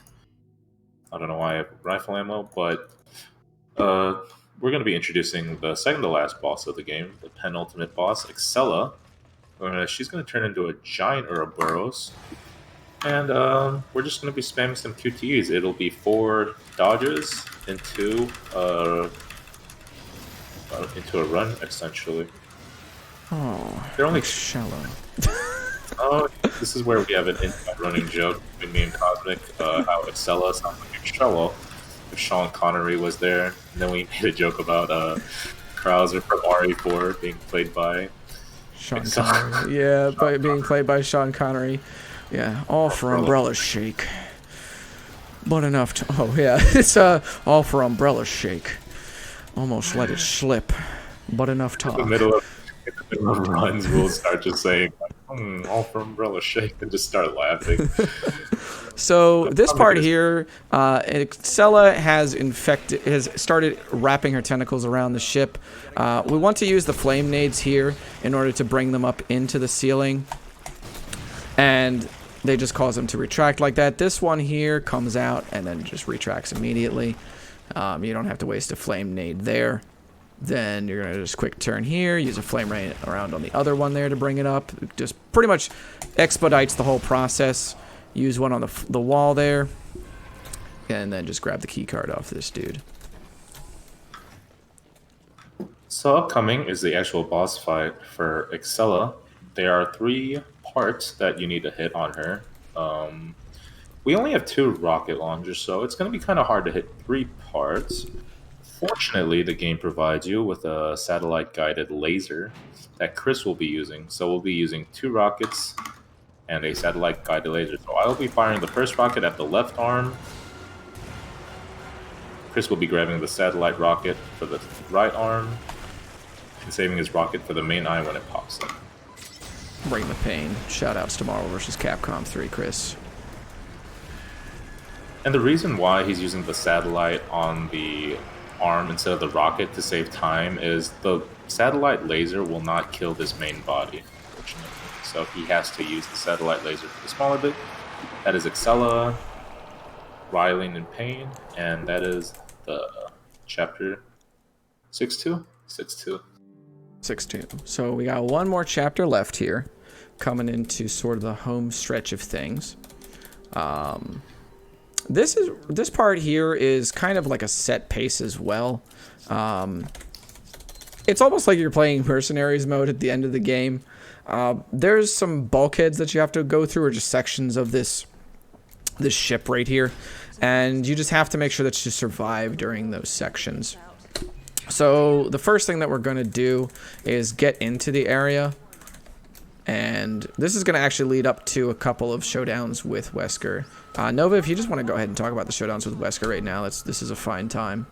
I don't know why I have rifle ammo, but we're going to be introducing the second to last boss of the game, the penultimate boss, Excella. She's going to turn into a giant Ouroboros. And we're just going to be spamming some QTEs. It'll be 4 dodges into a run, essentially. Oh, They're only shallow. Oh, this is where we have an inside running joke between me and Cosmic, how Excella sounds like a cello. If Sean Connery was there, and then we made a joke about Krauser from RE4 being played by Sean Connery. Yeah, by being played by Sean Connery. Yeah, all for Umbrella's shake. But enough to... Oh, yeah, it's all for Umbrella's shake. Almost let it slip, but enough talk. In the middle of runs, we'll start just saying, all for Umbrella shake, and just start laughing. So this part here, Excella has started wrapping her tentacles around the ship. We want to use the flame nades here in order to bring them up into the ceiling, and they just cause them to retract like that. This one here comes out and then just retracts immediately. You don't have to waste a flame nade there. Then you're gonna just quick turn here, use a flame rain around on the other one there to bring it up. It just pretty much expedites the whole process. Use one on the wall there, and then just grab the key card off this dude. So upcoming is the actual boss fight for Excella. There are 3 parts that you need to hit on her. We only have 2 rocket launchers, so it's going to be kind of hard to hit 3 parts. Fortunately, the game provides you with a satellite-guided laser that Chris will be using. So we'll be using 2 rockets and a satellite-guided laser. So I'll be firing the first rocket at the left arm. Chris will be grabbing the satellite rocket for the right arm and saving his rocket for the main eye when it pops up. Bring the pain. Shoutouts to Marvel vs. Capcom 3, Chris. And the reason why he's using the satellite on the arm instead of the rocket to save time is the satellite laser will not kill this main body, unfortunately. So he has to use the satellite laser for the smaller bit. That is Excella, writhing in pain, and that is the chapter 6-2? 6-2. 6-2. So we got one more chapter left here, coming into sort of the home stretch of things. This part here is kind of like a set pace as well. It's almost like you're playing Mercenaries mode at the end of the game. There's some bulkheads that you have to go through, or just sections of this ship right here, and you just have to make sure that you survive during those sections. So the first thing that we're going to do is get into the area, and this is going to actually lead up to a couple of showdowns with Wesker. Nova, if you just want to go ahead and talk about the showdowns with Wesker right now, this is a fine time.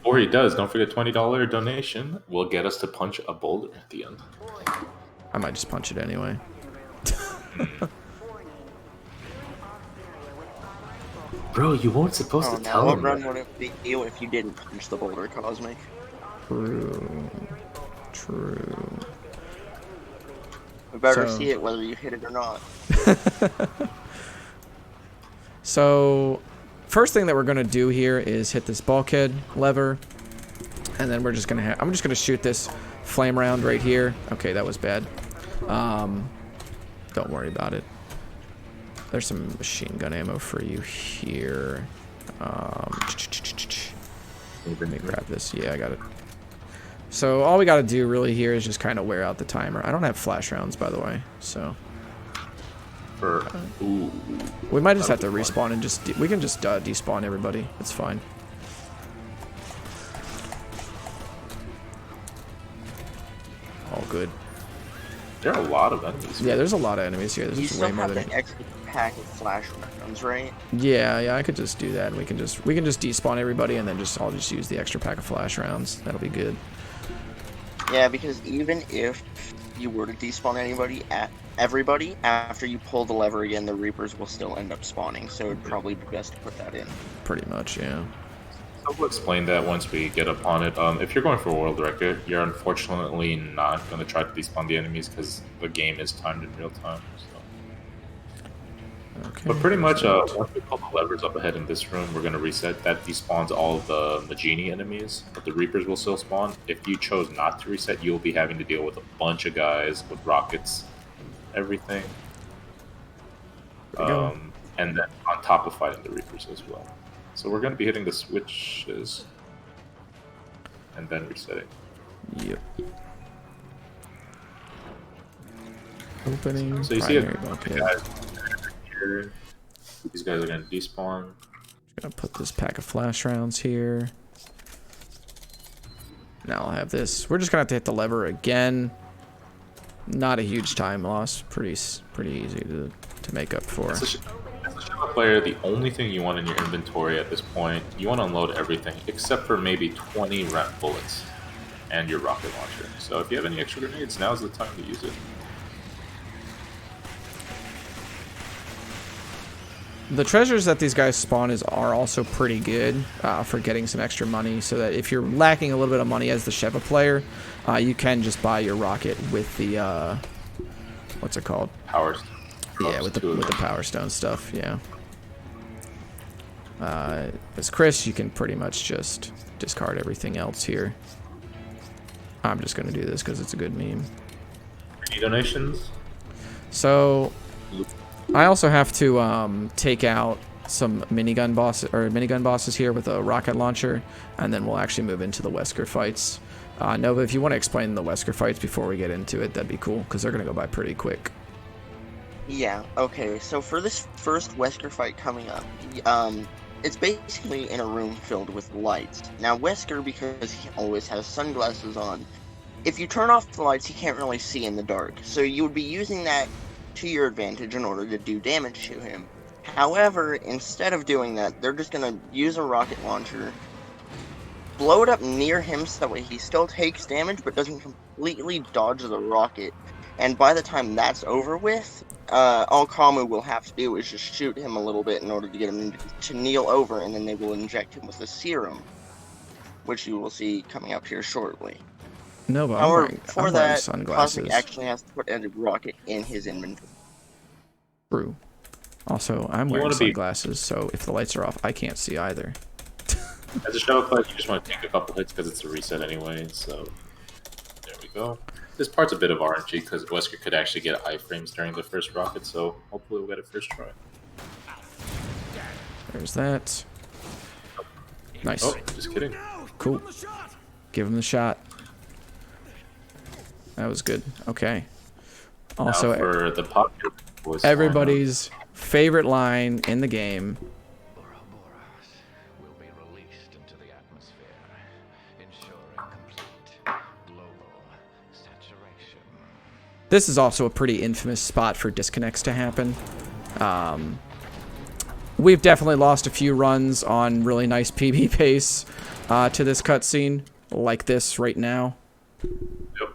Or he does. Don't forget $20 donation will get us to punch a boulder at the end. I might just punch it anyway. Bro, you weren't supposed to tell him. What run would it be if you didn't punch the boulder, Cosmic? True. We better see it whether you hit it or not. So, first thing that we're gonna do here is hit this bulkhead lever, and then we're just gonna I'm just gonna shoot this flame round right here. Okay, that was bad. Don't worry about it. There's some machine gun ammo for you here. Let me grab this. Yeah, I got it. So all we got to do really here is just kind of wear out the timer. I don't have flash rounds, by the way, so we might just have to respawn and we can just despawn everybody. It's fine. All good. There are a lot of enemies. Yeah, there's a lot of enemies here. There's way more than an extra pack of flash rounds, right? Yeah, I could just do that. We can just despawn everybody, and then I'll just use the extra pack of flash rounds. That'll be good. Yeah, because even if you were to despawn everybody after you pull the lever again, the Reapers will still end up spawning. So it'd probably be best to put that in. Pretty much, yeah. I'll explain that once we get upon it. If you're going for a world record, you're unfortunately not going to try to despawn the enemies because the game is timed in real time. So. Okay, but pretty much, once we pull the levers up ahead in this room, we're going to reset. That despawns all of the Magini enemies, but the Reapers will still spawn. If you chose not to reset, you'll be having to deal with a bunch of guys with rockets, everything. And then on top of fighting the Reapers as well. So we're going to be hitting the switches and then resetting. Yep. Opening. So you see it. These guys are going to despawn. Just going to put this pack of flash rounds here. Now I'll have this. We're just going to have to hit the lever again. Not a huge time loss. Pretty easy to make up for. As a Shadow player, the only thing you want in your inventory at this point, you want to unload everything except for maybe 20 ramp bullets and your rocket launcher. So if you have any extra grenades, now's the time to use it. The treasures that these guys spawn are also pretty good for getting some extra money, so that if you're lacking a little bit of money as the Sheva player, you can just buy your rocket with the, what's it called? Power. Yeah, with the Power Stone stuff, yeah. As Chris, you can pretty much just discard everything else here. I'm just going to do this because it's a good meme. Any donations? So, I also have to take out some minigun bosses here with a rocket launcher, and then we'll actually move into the Wesker fights. Nova, if you want to explain the Wesker fights before we get into it, that'd be cool, because they're going to go by pretty quick. Yeah, okay, so for this first Wesker fight coming up, it's basically in a room filled with lights. Now, Wesker, because he always has sunglasses on, if you turn off the lights, he can't really see in the dark, so you would be using that to your advantage in order to do damage to him. However, instead of doing that, they're just going to use a rocket launcher, blow it up near him so that way he still takes damage but doesn't completely dodge the rocket. And by the time that's over with, all Kamu will have to do is just shoot him a little bit in order to get him to kneel over, and then they will inject him with the serum, which you will see coming up here shortly. No, but However, I'm wearing sunglasses. Cosmic actually has to put a rocket in his inventory. True. Also, I'm wearing sunglasses, so if the lights are off, I can't see either. As a Sheva player, you just want to take a couple hits because it's a reset anyway, so there we go. This part's a bit of RNG because Wesker could actually get iframes during the first rocket, so hopefully we'll get it first try. There's that. Nice. Oh, just kidding. Cool. Give him the shot. That was good. Okay. Also, now for the popular voice everybody's favorite line in the game. Will be released into the atmosphere, ensuring complete global saturation. This is also a pretty infamous spot for disconnects to happen. We've definitely lost a few runs on really nice PB pace to this cutscene, like this right now. Yep.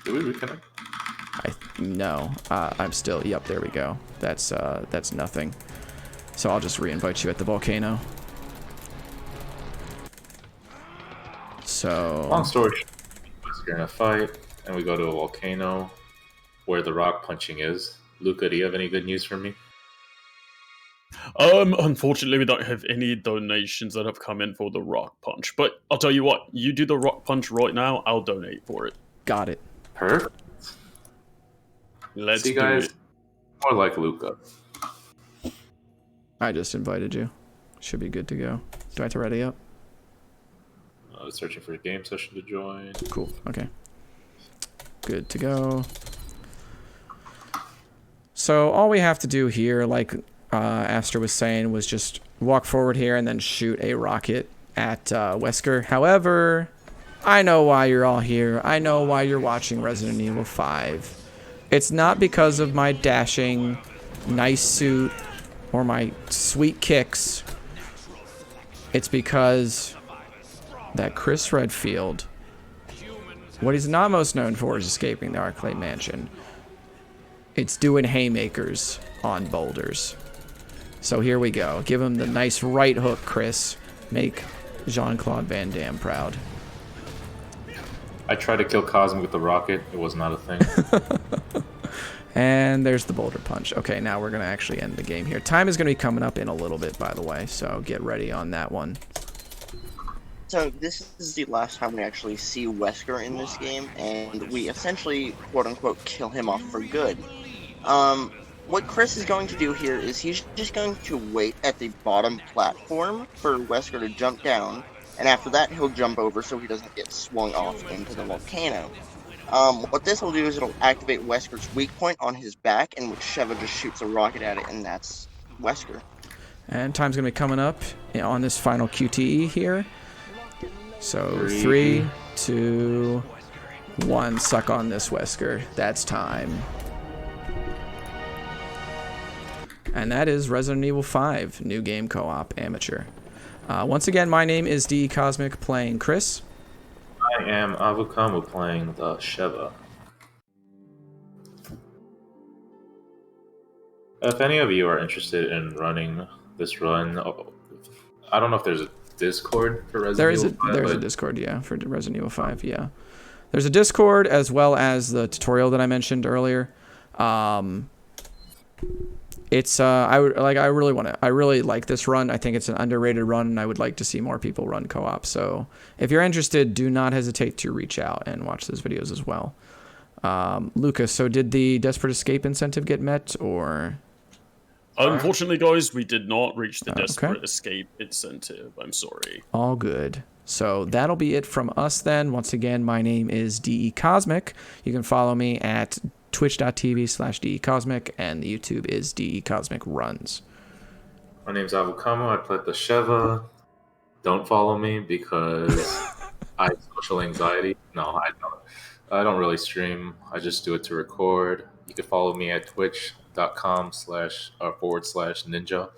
Did we reconnect? No, I'm still. Yep, there we go. That's nothing. So I'll just re-invite you at the volcano. So Long story short, we're in a fight, and we go to a volcano where the rock punching is. Luca, do you have any good news for me? Unfortunately, we don't have any donations that have come in for the rock punch. But I'll tell you what, you do the rock punch right now, I'll donate for it. got it. Perfect. Let's See, do guys, it. more like Luca. I just invited you. Should be good to go. Do I have to ready up? Searching for a game session to join. Cool. Okay. Good to go. So all we have to do here, like Aster was saying, was just walk forward here and then shoot a rocket at Wesker. However, I know why you're all here. I know why you're watching Resident Evil 5. It's not because of my dashing, nice suit, or my sweet kicks. It's because that Chris Redfield, what he's not most known for is escaping the Arclay Mansion. It's doing haymakers on boulders. So here we go. Give him the nice right hook, Chris. Make Jean-Claude Van Damme proud. I tried to kill Cosmic with the rocket. It was not a thing. And there's the boulder punch. Okay, now we're going to actually end the game here. Time is going to be coming up in a little bit, by the way, so get ready on that one. So this is the last time we actually see Wesker in this game, and we essentially, quote-unquote, kill him off for good. What Chris is going to do here is he's just going to wait at the bottom platform for Wesker to jump down, and after that he'll jump over so he doesn't get swung off into the volcano. What this will do is it'll activate Wesker's weak point on his back, in which Sheva just shoots a rocket at it, and that's Wesker. And time's going to be coming up on this final QTE here. So 3, 2, 1, suck on this, Wesker. That's time. And that is Resident Evil 5, new game co-op, amateur. Once again, my name is DECosmic, playing Chris. I am AvuKamu playing the Sheva. If any of you are interested in running this run, I don't know if there's a Discord for Resident Evil 5. There's a Discord, yeah, for Resident Evil 5, yeah. There's a Discord as well as the tutorial that I mentioned earlier. It's I really like this run. I think it's an underrated run, and I would like to see more people run co-op. So if you're interested, do not hesitate to reach out and watch those videos as well. Lucas, so did the Desperate Escape incentive get met, or? Unfortunately, guys, we did not reach the Desperate Okay. Escape incentive. I'm sorry. All good. So that'll be it from us then. Once again, my name is DECosmic. You can follow me at twitch.tv/DECosmic, and the YouTube is DECosmic Runs. My name's AvuKamu. I play the Sheva. Don't follow me because I have social anxiety. No, I don't. I don't really stream. I just do it to record. You can follow me at twitch.com//ninja.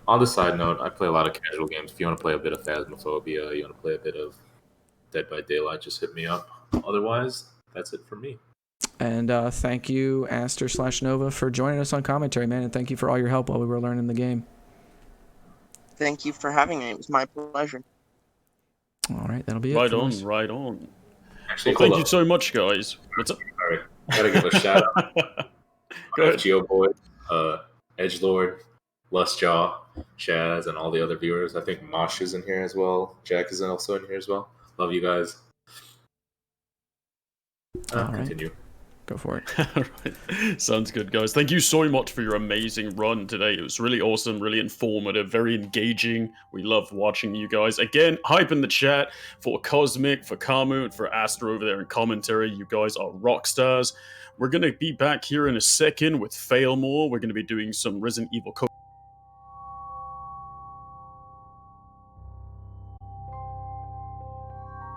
On the side note, I play a lot of casual games. If you want to play a bit of Phasmophobia, you want to play a bit of Dead by Daylight, just hit me up. Otherwise, that's it for me. And thank you, Aster/Nova, for joining us on commentary, man. And thank you for all your help while we were learning the game. Thank you for having me. It was my pleasure. All right, that'll be it. Right from on, us. right on. Actually, Well, thank hold you up. so much, guys. What's up? All right. Gotta give a shout out. Go ahead. GeoBoy, Edgelord, Lustjaw, Chaz, and all the other viewers. I think Mosh is in here as well. Jack is also in here as well. Love you guys. All right. Continue. Go for it. All right. Sounds good, guys. Thank you so much for your amazing run today. It was really awesome, really informative, very engaging. We love watching you guys. Again, hype in the chat for Cosmic, for Kamu, and for Astra over there in commentary. You guys are rock stars. We're going to be back here in a second with Failmore. We're going to be doing some Resident Evil